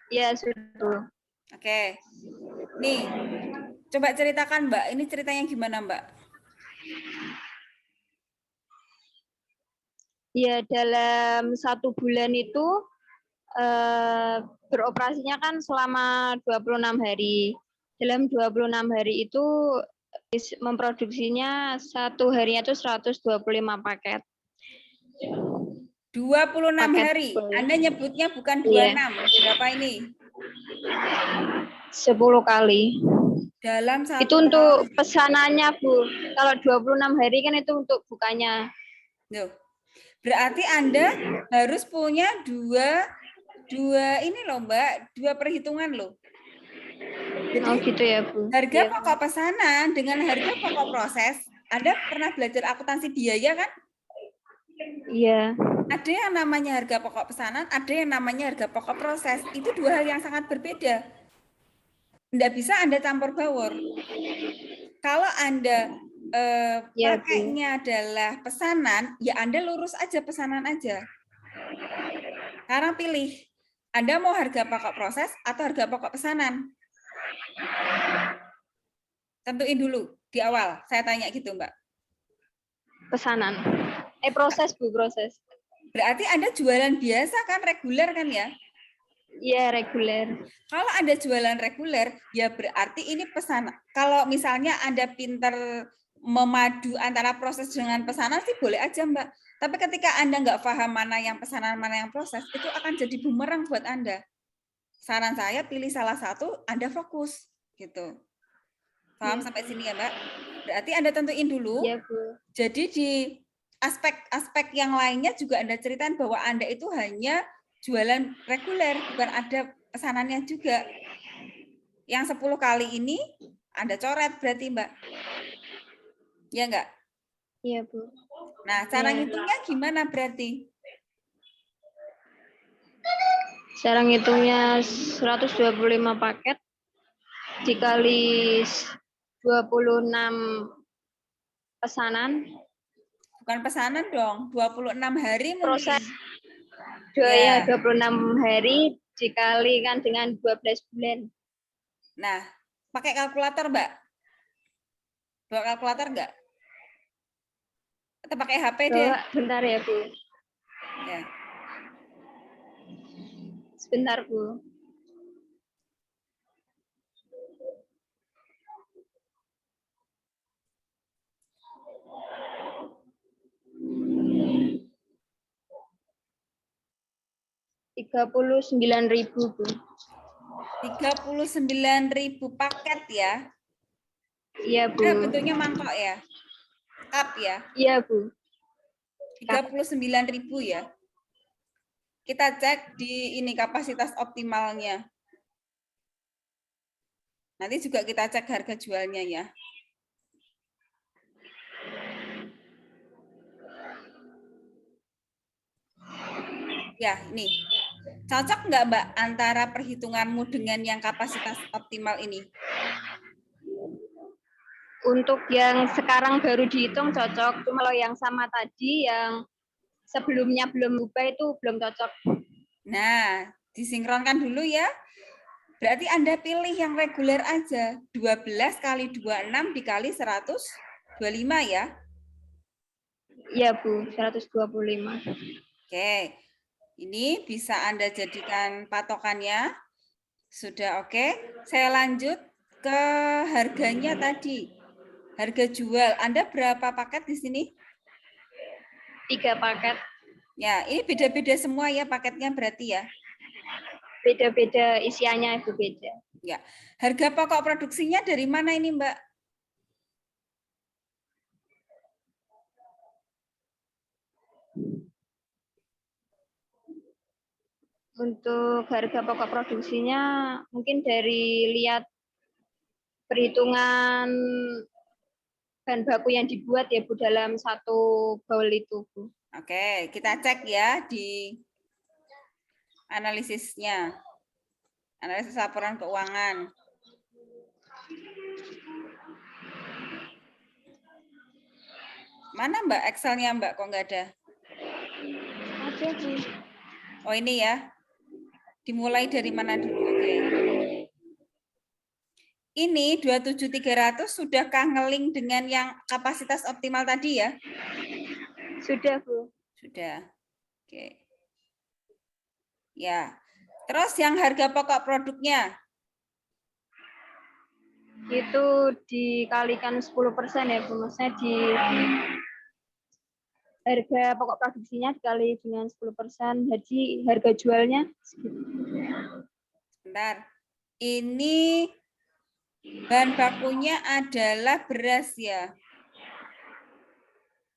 Ya, sudah. Oke. Nih, coba ceritakan Mbak, ini ceritanya gimana Mbak? Ya, dalam 1 bulan itu beroperasinya kan selama 26 hari. Dalam 26 hari itu memproduksinya 1 harinya itu 125 paket. 26 Paket hari. full. Anda nyebutnya bukan Iya. 26. Berapa ini? 10 kali. Dalam Itu satu untuk hari. pesanannya, Bu. Kalau 26 hari kan itu untuk bukannya. Loh, berarti Anda harus punya dua ini loh Mbak, dua perhitungan loh. Jadi Oh gitu ya, Bu. harga Iya, Bu. pokok pesanan dengan harga pokok proses, Anda pernah belajar akuntansi biaya kan? Iya. Ada yang namanya harga pokok pesanan, ada yang namanya harga pokok proses. Itu dua hal yang sangat berbeda. Tidak bisa Anda campur baur. Kalau Anda Iya, Bu. pakainya adalah pesanan, ya Anda lurus aja pesanan aja. Sekarang pilih, Anda mau harga pokok proses atau harga pokok pesanan? Tentuin dulu di awal, saya tanya gitu Mbak. Pesanan. Proses, Bu, proses. Berarti Anda jualan biasa kan, reguler kan ya? Iya, reguler. Kalau Anda jualan reguler, ya berarti ini pesanan. Kalau misalnya Anda pinter memadu antara proses dengan pesanan sih boleh aja Mbak. Tapi ketika Anda nggak paham mana yang pesanan, mana yang proses, itu akan jadi bumerang buat Anda. Saran saya pilih salah satu, Anda fokus gitu. Paham sampai sini ya Mbak? Berarti Anda tentuin dulu. Iya, Bu. Jadi di aspek-aspek yang lainnya juga Anda ceritain bahwa Anda itu hanya jualan reguler, bukan ada pesanannya juga. Yang 10 kali ini Anda coret berarti Mbak. Ya enggak? Iya, Bu. Nah, cara Iya. ngitungnya gimana berarti? Cara ngitungnya 125 paket dikali 26 pesanan. Bukan pesanan dong, 26 hari mungkin. Proses. Ya. 26 hari dikalikan dengan 12 bulan. Nah, pakai kalkulator, Mbak? Bawa kalkulator enggak? Atau pakai HP deh? Bentar ya, Bu. Ya. Sebentar, Bu. Rp39.000, Bu. 39.000 paket ya? Iya, Bu. Nah, bentuknya mangkok ya? Cup ya? Iya, Bu. 39.000 ya? Kita cek di ini kapasitas optimalnya. Nanti juga kita cek harga jualnya ya. Ya, ini. Cocok nggak, Mbak, antara perhitunganmu dengan yang kapasitas optimal ini? Untuk yang sekarang baru dihitung cocok. Cuma kalau yang sama tadi, yang sebelumnya belum ubah itu belum cocok. Nah, disinkronkan dulu ya. Berarti Anda pilih yang reguler aja. 12 kali 26 dikali 125 ya. Iya, Bu. 125. Oke. Ini bisa Anda jadikan patokannya. Sudah oke. Saya lanjut ke harganya tadi. Harga jual. Anda berapa paket di sini? 3 paket. Ya, ini beda-beda semua ya paketnya berarti ya. Beda-beda isiannya itu beda. Ya. Harga pokok produksinya dari mana ini, Mbak? Untuk harga pokok produksinya mungkin dari lihat perhitungan bahan baku yang dibuat ya, Bu, dalam satu baul itu, Bu. Oke, kita cek ya di analisisnya. Analisis laporan keuangan. Mana Mbak Excel-nya, Mbak? Kok nggak ada? Ada, Bu. Oh, ini ya. Dimulai dari mana dulu? Oke. Ini 27.300 sudahkah ngeling dengan yang kapasitas optimal tadi ya? Sudah, Bu. Sudah. Oke. Ya. Terus yang harga pokok produknya? Itu dikalikan 10% ya, Bu. Maksudnya di harga pokok produksinya dikali dengan 10%, jadi harga jualnya segitu. Sebentar. Ini bahan bakunya adalah beras ya.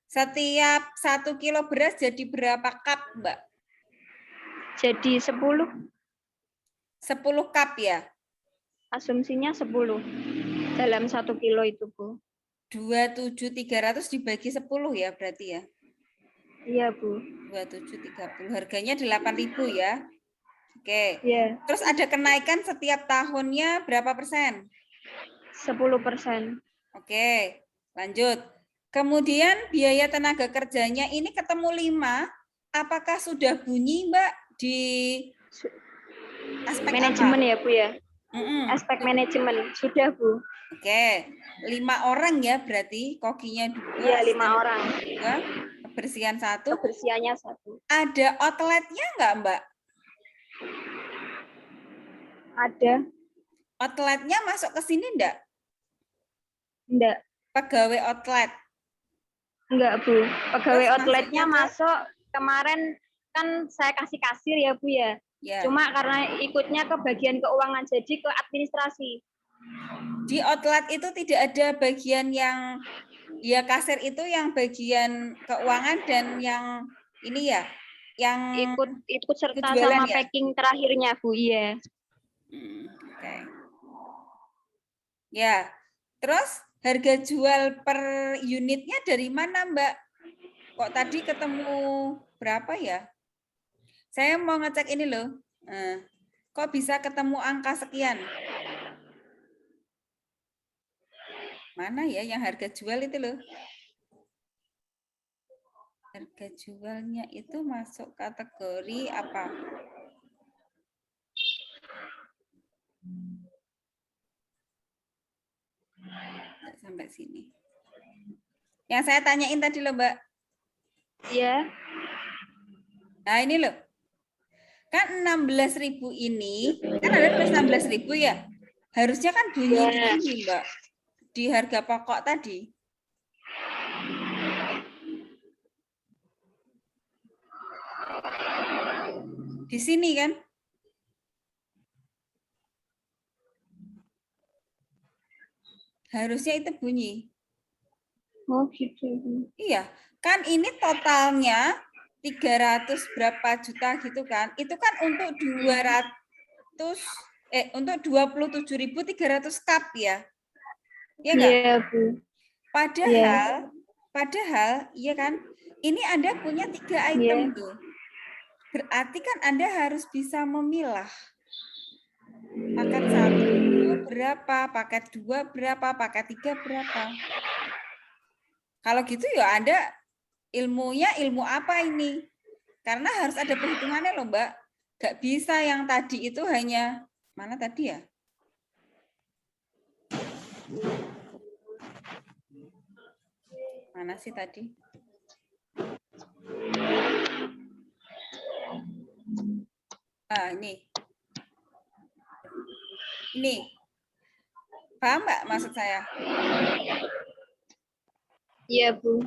Setiap 1 kilo beras jadi berapa cup, Mbak? Jadi 10, 10 cup ya? asumsinya 10 dalam 1 kilo itu, Bu. 27.300 dibagi 10 ya berarti ya? Iya, Bu. 27.30. Harganya 8.000 ya? Oke. Iya, Terus ada kenaikan setiap tahunnya berapa persen? 10%. Oke, lanjut. Kemudian biaya tenaga kerjanya ini ketemu 5. Apakah sudah bunyi, Mbak, di aspek Manajemen apa? ya, Bu ya? Mm-mm. Aspek manajemen. Sudah, Bu. Oke, 5 orang ya berarti, kokinya 2, Iya, 5 asisten orang. 2, kebersihan 1. Kebersihannya 1. Ada outletnya nggak, Mbak? Ada. Outletnya masuk ke sini enggak? Enggak. Pegawai outlet. Enggak, Bu. Pegawai Terus outletnya masuknya ke- masuk kemarin kan saya kasih kasir ya, Bu ya. Ya. Cuma karena ikutnya ke bagian keuangan, jadi ke administrasi. Di outlet itu tidak ada bagian yang ya kasir itu yang bagian keuangan dan yang ini ya, yang Ikut serta jualan sama ya? packing terakhirnya, Bu. Iya. Oke. Ya. Terus harga jual per unitnya dari mana, Mbak? Kok tadi ketemu berapa ya? Saya mau ngecek ini loh. Kok bisa ketemu angka sekian? Mana ya yang harga jual itu loh? Harga jualnya itu masuk kategori apa? Nggak sampai sini. Yang saya tanyain tadi loh, Mbak. Iya. Nah, ini loh. Kan 16.000 ini, kan ada tulis 16.000 ya? Harusnya kan bunyi di Ya. sini, Mbak. Di harga pokok tadi. Di sini kan? Harusnya itu bunyi. Oh gitu. Iya, kan ini totalnya 300 berapa juta gitu kan. Itu kan untuk 27.300 cup ya. Iya enggak? Iya, Bu. Padahal iya kan? Ini Anda punya 3 item tuh. Berarti kan Anda harus bisa memilah. Paket 1 berapa, paket 2 berapa, paket 3 berapa. Kalau gitu ya Anda ilmunya ilmu apa ini? Karena harus ada perhitungannya loh, Mbak. Gak bisa yang tadi itu hanya, mana tadi ya? Mana sih tadi? Ini. Ini. Paham Mbak maksud saya? Iya, Bu.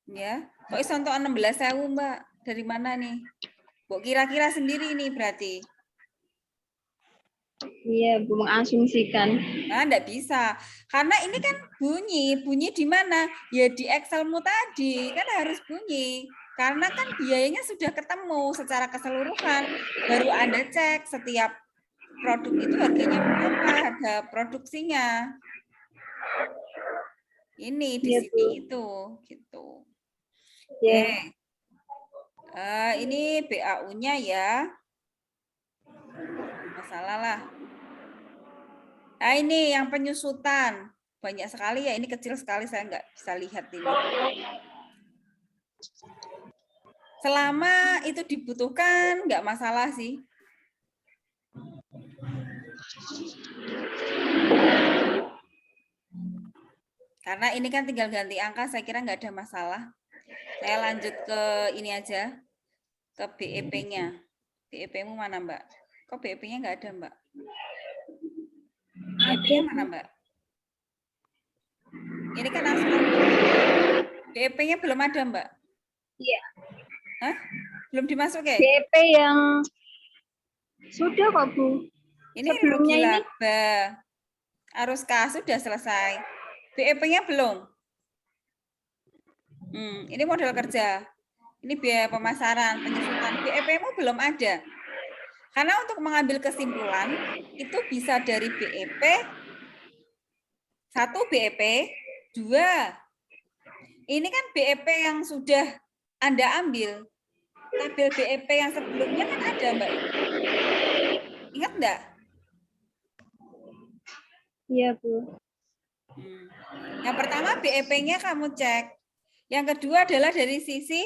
Ya. Kok iso entuk 16.000, Mbak? Dari mana nih? Mbok kira-kira sendiri nih berarti. Iya, Bu, mengasumsikan. Nah, enggak bisa. Karena ini kan bunyi di mana? Ya di Excelmu tadi, kan harus bunyi. Karena kan biayanya sudah ketemu secara keseluruhan. Baru Anda cek setiap produk itu harganya berapa, harga produksinya. Ini di Iya, sini Bu. itu, gitu. Iya. Ini BAU-nya ya. Masalah lah. Nah, ini yang penyusutan. Banyak sekali ya, ini kecil sekali saya nggak bisa lihat ini. Selama itu dibutuhkan, nggak masalah sih. Karena ini kan tinggal ganti angka, saya kira nggak ada masalah. Saya lanjut ke ini aja, ke BEP-nya. BEP-mu mana, Mbak? Kok BEP-nya nggak ada, Mbak? BEP-nya mana, Mbak? Ini kan asuran. BEP-nya belum ada, Mbak? Iya. Hah? Belum dimasukin? BEP yang sudah kok, Bu. Ini Sebelumnya rugi ini? laba. Arus kas sudah selesai. BEP-nya belum. Ini modal kerja. Ini biaya pemasaran, penyusutan. BEP-mu belum ada. Karena untuk mengambil kesimpulan, itu bisa dari BEP, 1 BEP, 2. Ini kan BEP yang sudah Anda ambil. Tabel BEP yang sebelumnya kan ada, Mbak. Ingat enggak? Iya, Bu. Yang pertama BEP-nya kamu cek. Yang kedua adalah dari sisi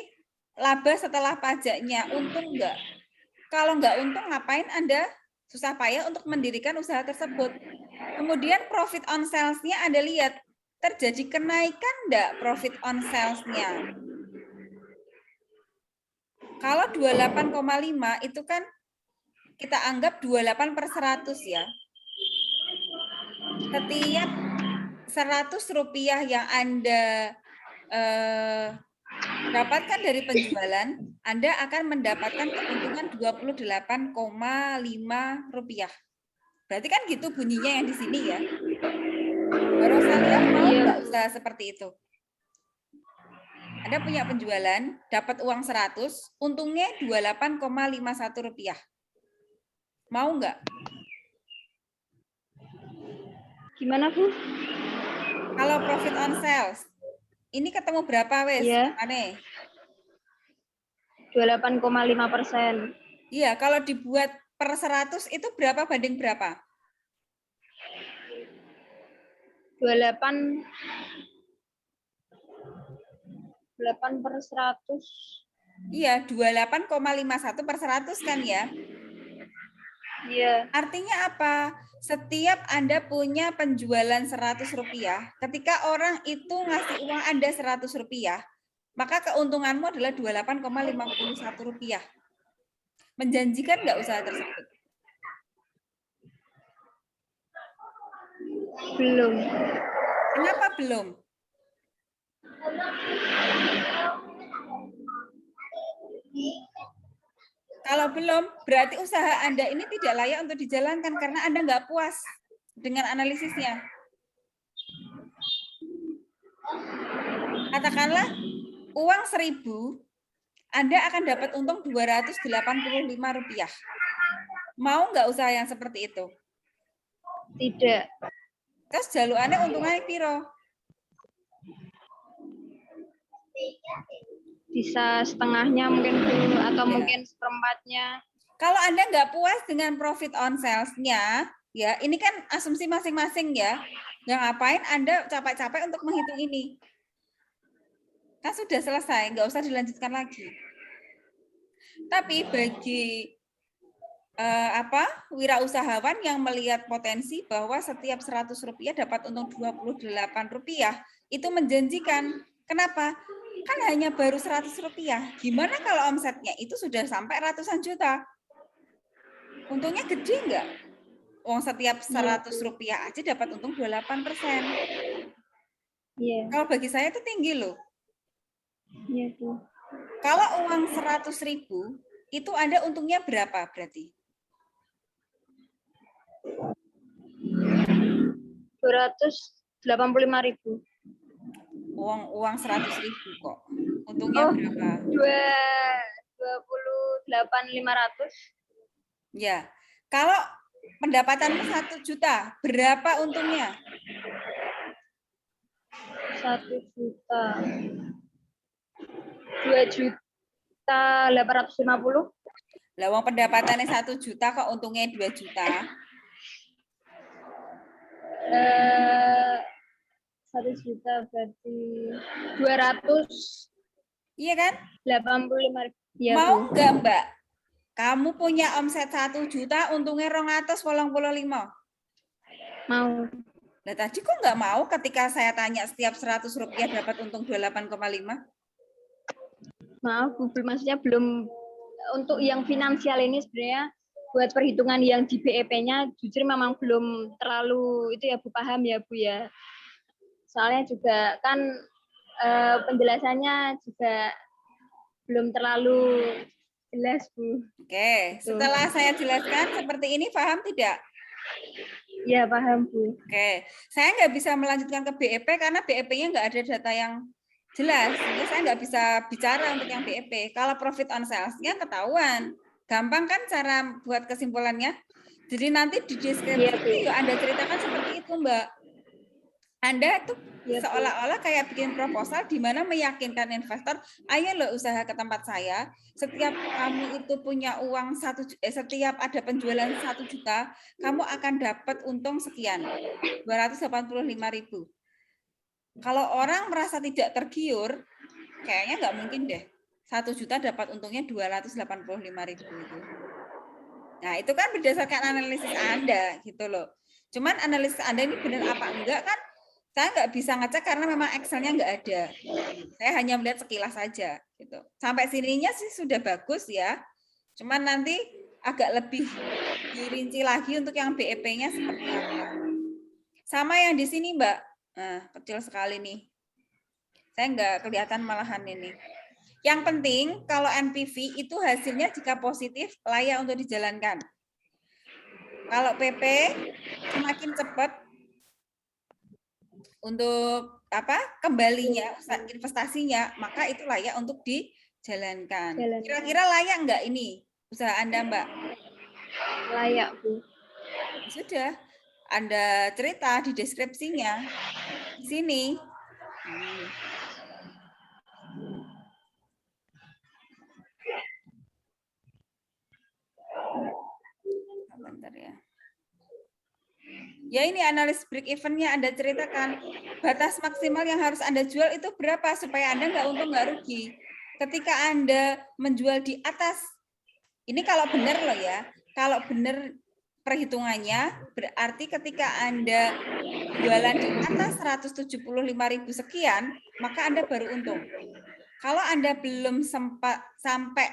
laba setelah pajaknya. Untung enggak? Kalau enggak untung, ngapain Anda susah payah untuk mendirikan usaha tersebut? Kemudian profit on sales-nya Anda lihat. Terjadi kenaikan enggak profit on sales-nya? Kalau 28,5 itu kan kita anggap 28/100 ya. Setiap Rp100 yang Anda dapatkan dari penjualan, Anda akan mendapatkan keuntungan Rp28,5. Berarti kan gitu bunyinya yang di sini ya. Baru saya mau nggak usaha seperti itu? Anda punya penjualan, dapat uang 100, untungnya Rp28,51. Mau nggak? Gimana, Bu? Kalau profit on sales, ini ketemu berapa wes? Iya. Aneh. 28,5%. Iya, kalau dibuat per 100 itu berapa banding berapa? 8 per 100. Iya, 28,51/100 kan ya? Iya. Artinya apa? Setiap Anda punya penjualan Rp100, ketika orang itu ngasih uang Anda Rp100, maka keuntunganmu adalah Rp28,51. Menjanjikan nggak usaha tersebut? Belum. Kenapa belum? Kalau belum, berarti usaha Anda ini tidak layak untuk dijalankan karena Anda nggak puas dengan analisisnya. Katakanlah uang 1.000, Anda akan dapat untung Rp285. Mau nggak usaha yang seperti itu? Tidak. Terus jaluannya untungannya piro? Bisa setengahnya mungkin, Bu, atau Ya. mungkin seperempatnya. Kalau Anda nggak puas dengan profit on sales-nya, ya ini kan asumsi masing-masing ya. Yang ngapain Anda capek-capek untuk menghitung ini? Kan sudah selesai, nggak usah dilanjutkan lagi. Tapi bagi wirausahawan yang melihat potensi bahwa setiap Rp100 dapat untung Rp28, itu menjanjikan. Kenapa? Kan hanya baru Rp100. Gimana kalau omsetnya itu sudah sampai ratusan juta? Untungnya gede nggak? Uang setiap Rp100 aja dapat untung 28%. Iya. Kalau bagi saya itu tinggi loh. Iya, Bu. Kalau uang 100.000 itu Anda untungnya berapa berarti? 285.000. Uang 100.000 kok. Untungnya berapa? 28.500. Ya. Kalau pendapatanmu 1 juta, berapa untungnya? 1 juta. 2.850.000. Lah uang pendapatannya 1 juta kok untungnya 2 juta. 1 juta berarti 200. Iya kan? 85.000. Ya, Mau Bu. nggak Mbak? Kamu punya omset 1 juta, untungnya 285. Mau. Nah tadi kok nggak mau ketika saya tanya setiap Rp100 dapat untung 28,5? Maaf Bu, maksudnya belum untuk yang finansial ini sebenarnya buat perhitungan yang di BEP-nya jujur memang belum terlalu itu ya Bu, paham ya Bu ya. Soalnya juga kan penjelasannya juga belum terlalu jelas Bu. Oke, Gitu. setelah saya jelaskan seperti ini, paham tidak? Ya paham Bu. Oke, saya nggak bisa melanjutkan ke BEP karena BEP-nya nggak ada data yang jelas, sehingga saya nggak bisa bicara untuk yang BEP. Kalau profit on sales-nya ketahuan, gampang kan cara buat kesimpulannya? Jadi nanti di deskripsi Iya, Bu. ya Anda ceritakan seperti itu, Mbak. Anda tuh Iya, Bu. seolah-olah kayak bikin proposal di mana meyakinkan investor, ayo lo usaha ke tempat saya, setiap kamu itu punya uang setiap ada penjualan 1 juta, kamu akan dapat untung sekian, 285.000. Kalau orang merasa tidak tergiur, kayaknya nggak mungkin deh. 1 juta dapat untungnya 285.000 itu. Nah, itu kan berdasarkan analisis Anda gitu loh. Cuman analisis Anda ini benar apa enggak kan saya nggak bisa ngecek karena memang Excel-nya nggak ada. Saya hanya melihat sekilas saja gitu. Sampai sininya sih sudah bagus ya. Cuman nanti agak lebih dirinci lagi untuk yang BEP-nya seperti apa. Sama yang di sini, Mbak. Nah, kecil sekali nih. Saya nggak kelihatan malahan ini. Yang penting kalau NPV itu hasilnya jika positif layak untuk dijalankan. Kalau PP semakin cepat untuk kembalinya investasinya, maka itu layak untuk dijalankan. Kira-kira layak nggak ini usaha Anda, Mbak? Layak Bu. Sudah, Anda cerita di deskripsinya di sini. Bentar ya. Ya ini analis break even-nya Anda ceritakan. Batas maksimal yang harus Anda jual itu berapa supaya Anda nggak untung nggak rugi. Ketika Anda menjual di atas, ini kalau benar loh ya, kalau benar perhitungannya berarti ketika Anda jualan di atas 175.000 sekian, maka Anda baru untung. Kalau Anda belum sempat sampai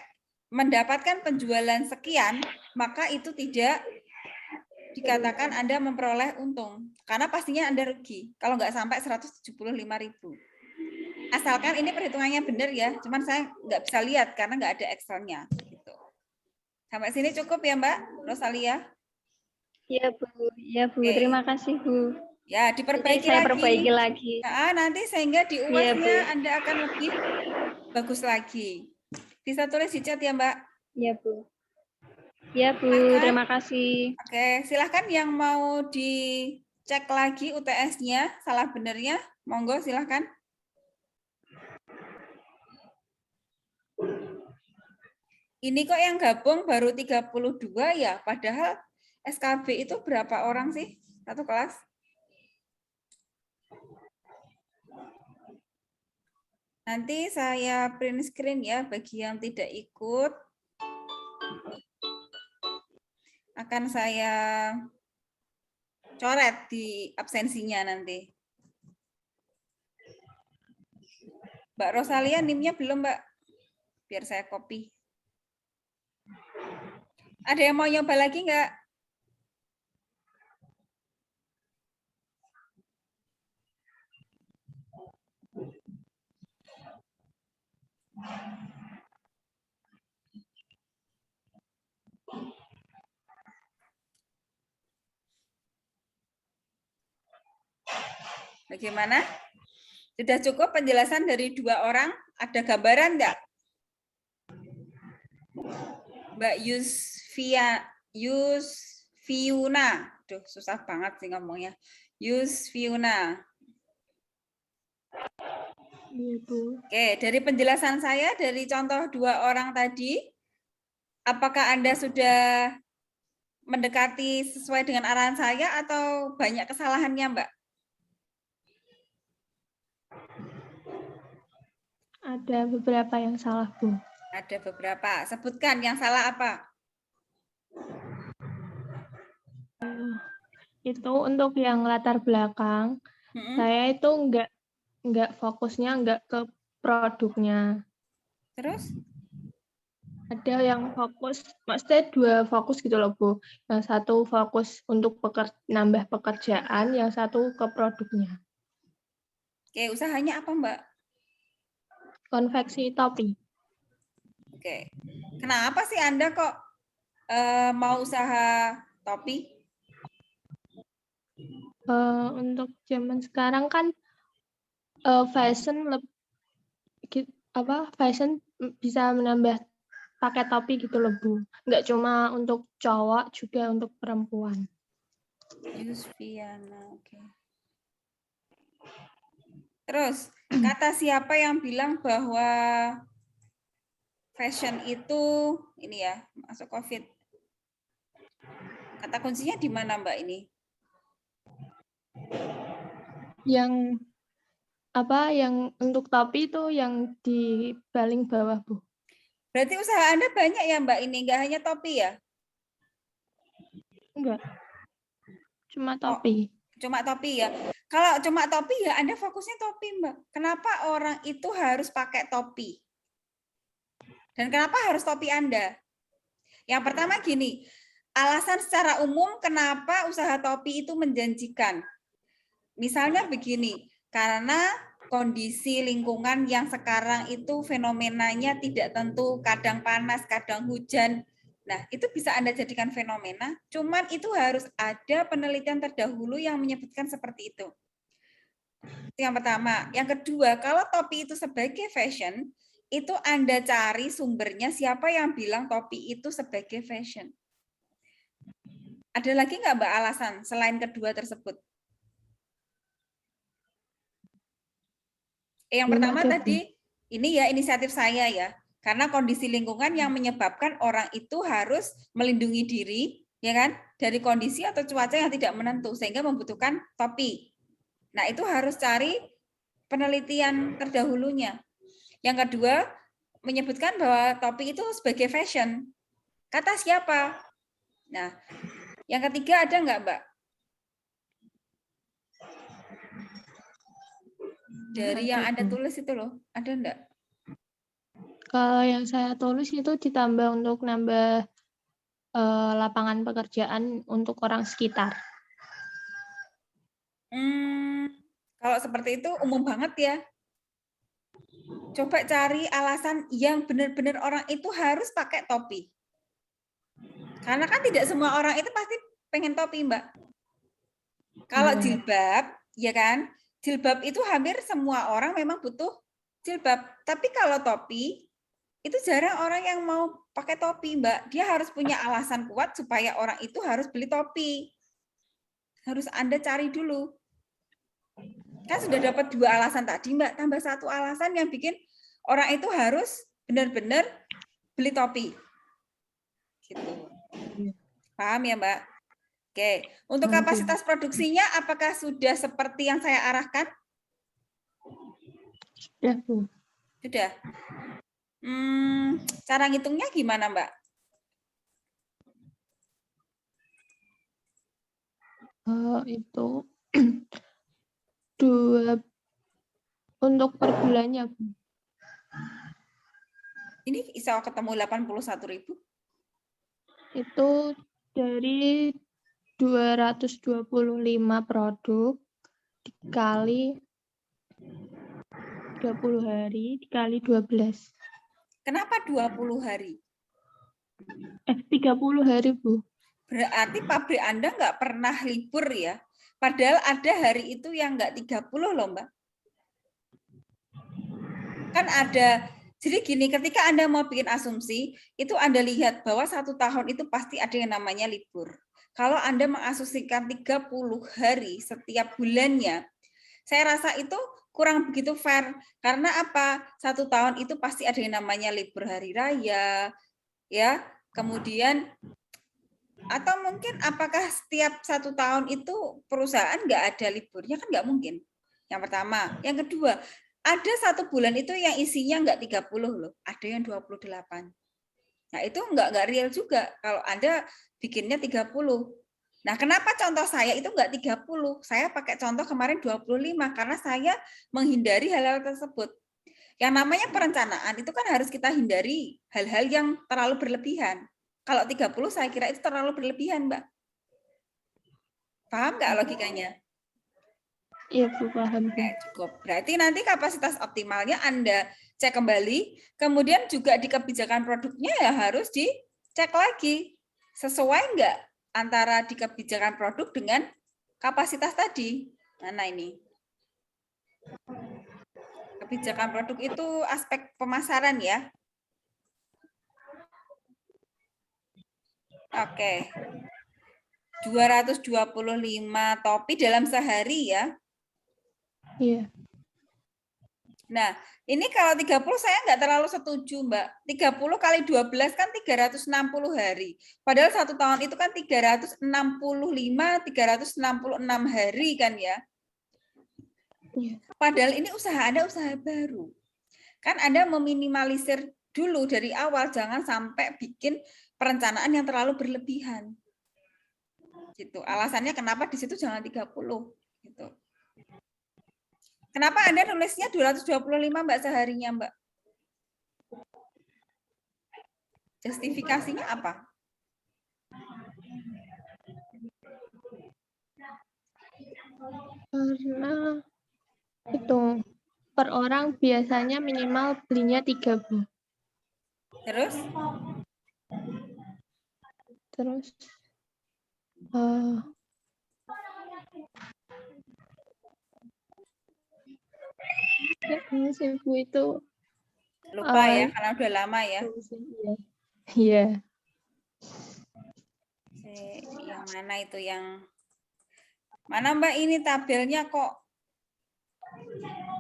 mendapatkan penjualan sekian, maka itu tidak dikatakan Anda memperoleh untung. Karena pastinya Anda rugi kalau nggak sampai 175.000. Asalkan ini perhitungannya benar ya, cuman saya nggak bisa lihat karena nggak ada Excel-nya. Gitu. Sampai sini cukup ya Mbak Rosalia? Iya Bu, iya Bu. Oke. Terima kasih Bu. Ya, diperbaiki saya lagi. perbaiki lagi. Nah, nanti sehingga di Iya, Bu. UAS-nya Anda akan lebih bagus lagi. Bisa tulis di chat ya Mbak? Iya Bu. Iya Bu, terima kasih. Oke, silahkan yang mau dicek lagi UTS-nya, salah benernya, monggo silahkan. Ini kok yang gabung baru 32 ya, padahal SKB itu berapa orang sih? Satu kelas? Nanti saya print screen ya, bagi yang tidak ikut. Akan saya coret di absensinya nanti. Mbak Rosalia, NIM-nya belum, Mbak? Biar saya copy. Ada yang mau nyoba lagi nggak? Bagaimana? Sudah cukup penjelasan dari dua orang? Ada gambaran nggak? Mbak Yusfiuna. Duh, susah banget sih ngomongnya. Yusfiuna. Oke, dari penjelasan saya, dari contoh dua orang tadi, apakah Anda sudah mendekati sesuai dengan arahan saya atau banyak kesalahannya, Mbak? Ada beberapa yang salah, Bu. Ada beberapa. Sebutkan yang salah apa? Itu untuk yang latar belakang, saya itu nggak fokusnya nggak ke produknya. Terus? Ada yang fokus, maksudnya 2 fokus gitu loh, Bu. Yang satu fokus untuk nambah pekerjaan, yang satu ke produknya. Oke, usahanya apa, Mbak? Konveksi topi. Oke. Kenapa sih Anda kok mau usaha topi? Untuk zaman sekarang kan fashion fashion bisa menambah pakai topi gitu loh, Bu. Nggak cuma untuk cowok, juga untuk perempuan. Yusviana, oke. Terus, kata siapa yang bilang bahwa fashion itu ini ya, masuk COVID? Kata kuncinya di mana, Mbak ini? Yang untuk topi itu yang di paling bawah, Bu. Berarti usaha Anda banyak ya, Mbak, ini nggak hanya topi ya? Enggak. Cuma topi. Cuma topi ya. Kalau cuma topi ya Anda fokusnya topi, Mbak. Kenapa orang itu harus pakai topi? Dan kenapa harus topi Anda? Yang pertama gini, alasan secara umum kenapa usaha topi itu menjanjikan. Misalnya begini, karena kondisi lingkungan yang sekarang itu fenomenanya tidak tentu, kadang panas, kadang hujan. Nah, itu bisa Anda jadikan fenomena, cuman itu harus ada penelitian terdahulu yang menyebutkan seperti itu. Itu yang pertama. Yang kedua, kalau topi itu sebagai fashion, itu Anda cari sumbernya siapa yang bilang topi itu sebagai fashion. Ada lagi nggak, Mbak, alasan selain kedua tersebut? Yang pertama tadi, ini ya inisiatif saya ya, karena kondisi lingkungan yang menyebabkan orang itu harus melindungi diri, ya kan, dari kondisi atau cuaca yang tidak menentu, sehingga membutuhkan topi. Nah, itu harus cari penelitian terdahulunya. Yang kedua, menyebutkan bahwa topi itu sebagai fashion. Kata siapa? Nah, yang ketiga ada nggak, Mbak? Dari yang Anda tulis itu loh, ada enggak? Kalau yang saya tulis itu ditambah untuk nambah lapangan pekerjaan untuk orang sekitar. Kalau seperti itu umum banget ya. Coba cari alasan yang benar-benar orang itu harus pakai topi. Karena kan tidak semua orang itu pasti pengen topi, Mbak. Kalau jilbab, ya kan? Jilbab itu hampir semua orang memang butuh jilbab. Tapi kalau topi, itu jarang orang yang mau pakai topi, Mbak. Dia harus punya alasan kuat supaya orang itu harus beli topi. Harus Anda cari dulu. Kan sudah dapat 2 alasan tadi, Mbak. Tambah 1 alasan yang bikin orang itu harus benar-benar beli topi. Gitu. Paham ya, Mbak? Oke, untuk kapasitas produksinya apakah sudah seperti yang saya arahkan? Sudah, Bu. Sudah. Cara ngitungnya gimana, Mbak? Itu 2 untuk per bulannya, Bu. Ini bisa ketemu 81.000? Itu dari 225 produk dikali 30 hari dikali 12. Kenapa 20 hari? 30 hari, Bu. Berarti pabrik Anda nggak pernah libur ya? Padahal ada hari itu yang nggak 30 loh, Mbak. Kan ada, jadi gini, ketika Anda mau bikin asumsi, itu Anda lihat bahwa 1 tahun itu pasti ada yang namanya libur. Kalau Anda mengasumsikan 30 hari setiap bulannya, saya rasa itu kurang begitu fair. Karena apa? 1 tahun itu pasti ada yang namanya libur hari raya, ya. Kemudian, atau mungkin apakah setiap 1 tahun itu perusahaan nggak ada liburnya? Kan nggak mungkin. Yang pertama. Yang kedua, ada 1 bulan itu yang isinya nggak 30 loh, ada yang 28. Nah, itu nggak real juga kalau Anda bikinnya 30. Nah, kenapa contoh saya itu nggak 30? Saya pakai contoh kemarin 25 karena saya menghindari hal-hal tersebut. Yang namanya perencanaan itu kan harus kita hindari hal-hal yang terlalu berlebihan. Kalau 30 saya kira itu terlalu berlebihan, Mbak. Paham nggak logikanya? Iya Bu, paham Bu. Oke, cukup. Berarti nanti kapasitas optimalnya Anda cek kembali, kemudian juga di kebijakan produknya ya harus dicek lagi. Sesuai nggak antara di kebijakan produk dengan kapasitas tadi? Mana ini? Kebijakan produk itu aspek pemasaran ya. Oke. 225 topi dalam sehari ya. Iya. Nah, ini kalau 30 saya nggak terlalu setuju, Mbak. 30 kali 12 kan 360 hari. Padahal 1 tahun itu kan 366 hari kan ya. Iya. Padahal ini usaha Anda usaha baru. Kan Anda meminimalisir dulu dari awal, jangan sampai bikin perencanaan yang terlalu berlebihan. Gitu. Alasannya kenapa di situ jangan 30 gitu. Kenapa Anda nulisnya 225 Mbak seharinya, Mbak? Justifikasinya apa? Karena itu per orang biasanya minimal belinya 3 Bu. Terus? Terus ya, sih Bu itu Lupa ya, karena udah lama ya. Iya. Yang mana itu yang mana Mbak ini tabelnya kok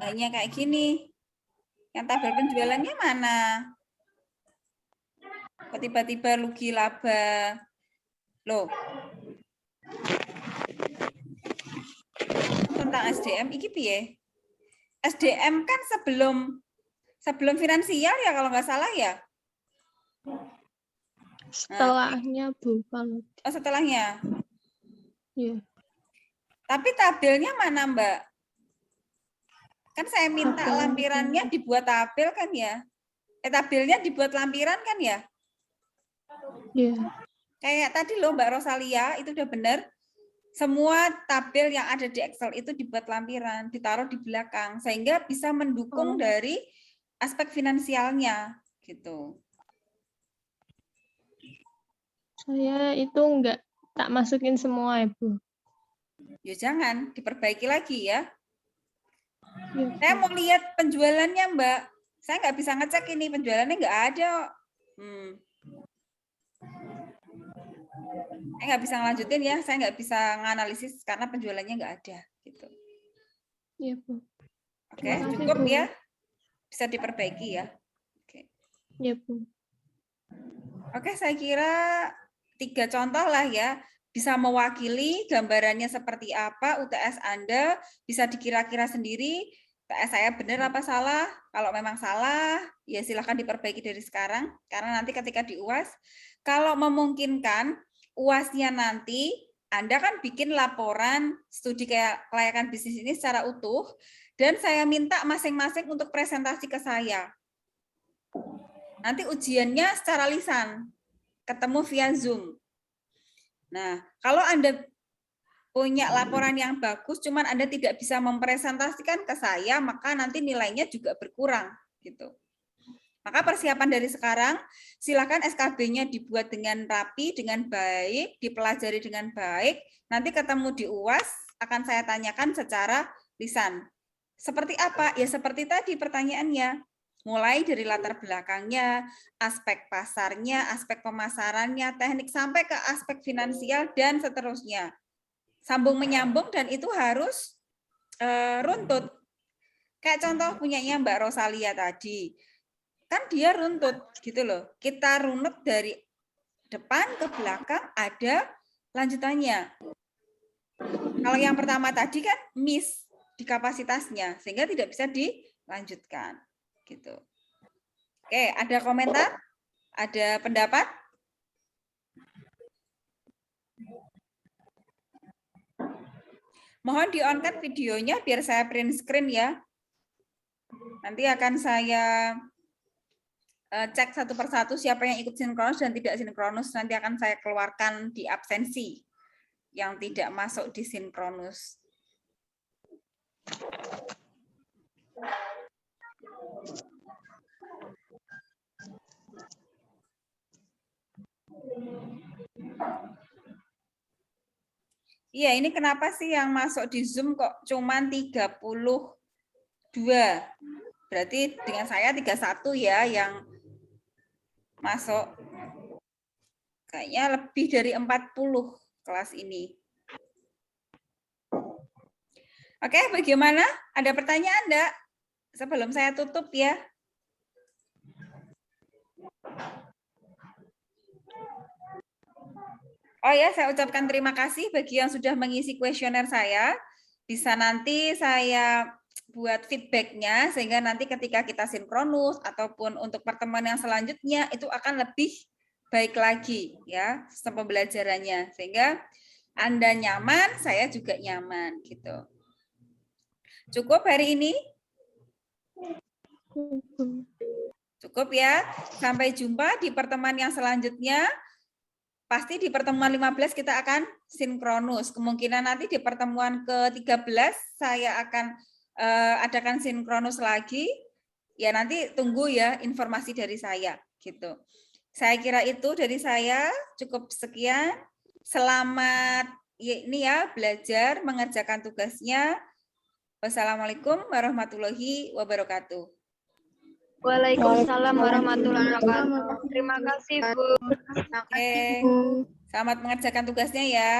hanya kayak gini? Yang tabel penjualannya mana? Kok tiba-tiba rugi laba? Loh. Tentang SDM iki piye? SDM kan sebelum finansial ya kalau nggak salah ya? Setelahnya Bu kalau. Oh, setelahnya. Iya. Tapi tabelnya mana Mbak? Kan saya minta lampirannya dibuat tabel kan ya? Tabelnya dibuat lampiran kan ya? Iya. Kayak tadi loh Mbak Rosalia, itu udah benar. Semua tabel yang ada di Excel itu dibuat lampiran, ditaruh di belakang, sehingga bisa mendukung dari aspek finansialnya. Gitu. Saya itu enggak tak masukin semua ya Bu. Ya jangan, diperbaiki lagi ya. Ya, Saya mau lihat penjualannya Mbak. Saya nggak bisa ngecek ini, penjualannya nggak ada. Saya nggak bisa ngelanjutin ya, saya nggak bisa nganalisis karena penjualannya nggak ada. Gitu. Iya Bu. Oke, cukup Bu. Ya. Bisa diperbaiki ya. Oke. Iya Bu. Oke, saya kira 3 contoh lah ya. Bisa mewakili gambarannya seperti apa UTS Anda, bisa dikira-kira sendiri, UTS saya benar apa salah. Kalau memang salah, ya silahkan diperbaiki dari sekarang. Karena nanti ketika di UAS, kalau memungkinkan, UASnya nanti Anda kan bikin laporan studi kelayakan bisnis ini secara utuh, dan saya minta masing-masing untuk presentasi ke saya. Nanti ujiannya secara lisan, ketemu via Zoom. Nah, kalau Anda punya laporan yang bagus, cuman Anda tidak bisa mempresentasikan ke saya, maka nanti nilainya juga berkurang. Gitu. Maka persiapan dari sekarang, silakan SKB-nya dibuat dengan rapi, dengan baik, dipelajari dengan baik. Nanti ketemu di UAS, akan saya tanyakan secara lisan. Seperti apa? Ya seperti tadi pertanyaannya. Mulai dari latar belakangnya, aspek pasarnya, aspek pemasarannya, teknik sampai ke aspek finansial, dan seterusnya. Sambung menyambung dan itu harus runtut. Kayak contoh punyanya Mbak Rosalia tadi. Kan dia runtut gitu loh. Kita runut dari depan ke belakang ada lanjutannya. Kalau yang pertama tadi kan miss di kapasitasnya sehingga tidak bisa dilanjutkan. Gitu. Oke, ada komentar? Ada pendapat? Mohon di-on-kan videonya biar saya print screen ya. Nanti akan saya cek satu persatu siapa yang ikut sinkronus dan tidak sinkronus. Nanti akan saya keluarkan di absensi yang tidak masuk di sinkronus. Iya, ini kenapa sih yang masuk di Zoom kok cuman 32? Berarti dengan saya 31 ya yang masuk. Kayaknya lebih dari 40 kelas ini. Oke, bagaimana? Ada pertanyaan enggak? Sebelum saya tutup ya. Oh ya, saya ucapkan terima kasih bagi yang sudah mengisi kuesioner saya. Bisa nanti saya buat feedbacknya, sehingga nanti ketika kita sinkronus ataupun untuk pertemuan yang selanjutnya, itu akan lebih baik lagi ya sistem pembelajarannya. Sehingga Anda nyaman, saya juga nyaman gitu. Cukup hari ini? Cukup ya. Sampai jumpa di pertemuan yang selanjutnya. Pasti di pertemuan 15 kita akan sinkronus. Kemungkinan nanti di pertemuan ke-13 saya akan adakan sinkronus lagi. Ya nanti tunggu ya informasi dari saya gitu. Saya kira itu dari saya, cukup sekian. Selamat ini ya belajar mengerjakan tugasnya. Wassalamualaikum warahmatullahi wabarakatuh. Waalaikumsalam warahmatullahi wabarakatuh. Terima kasih, Bu. Oke. Selamat mengerjakan tugasnya ya.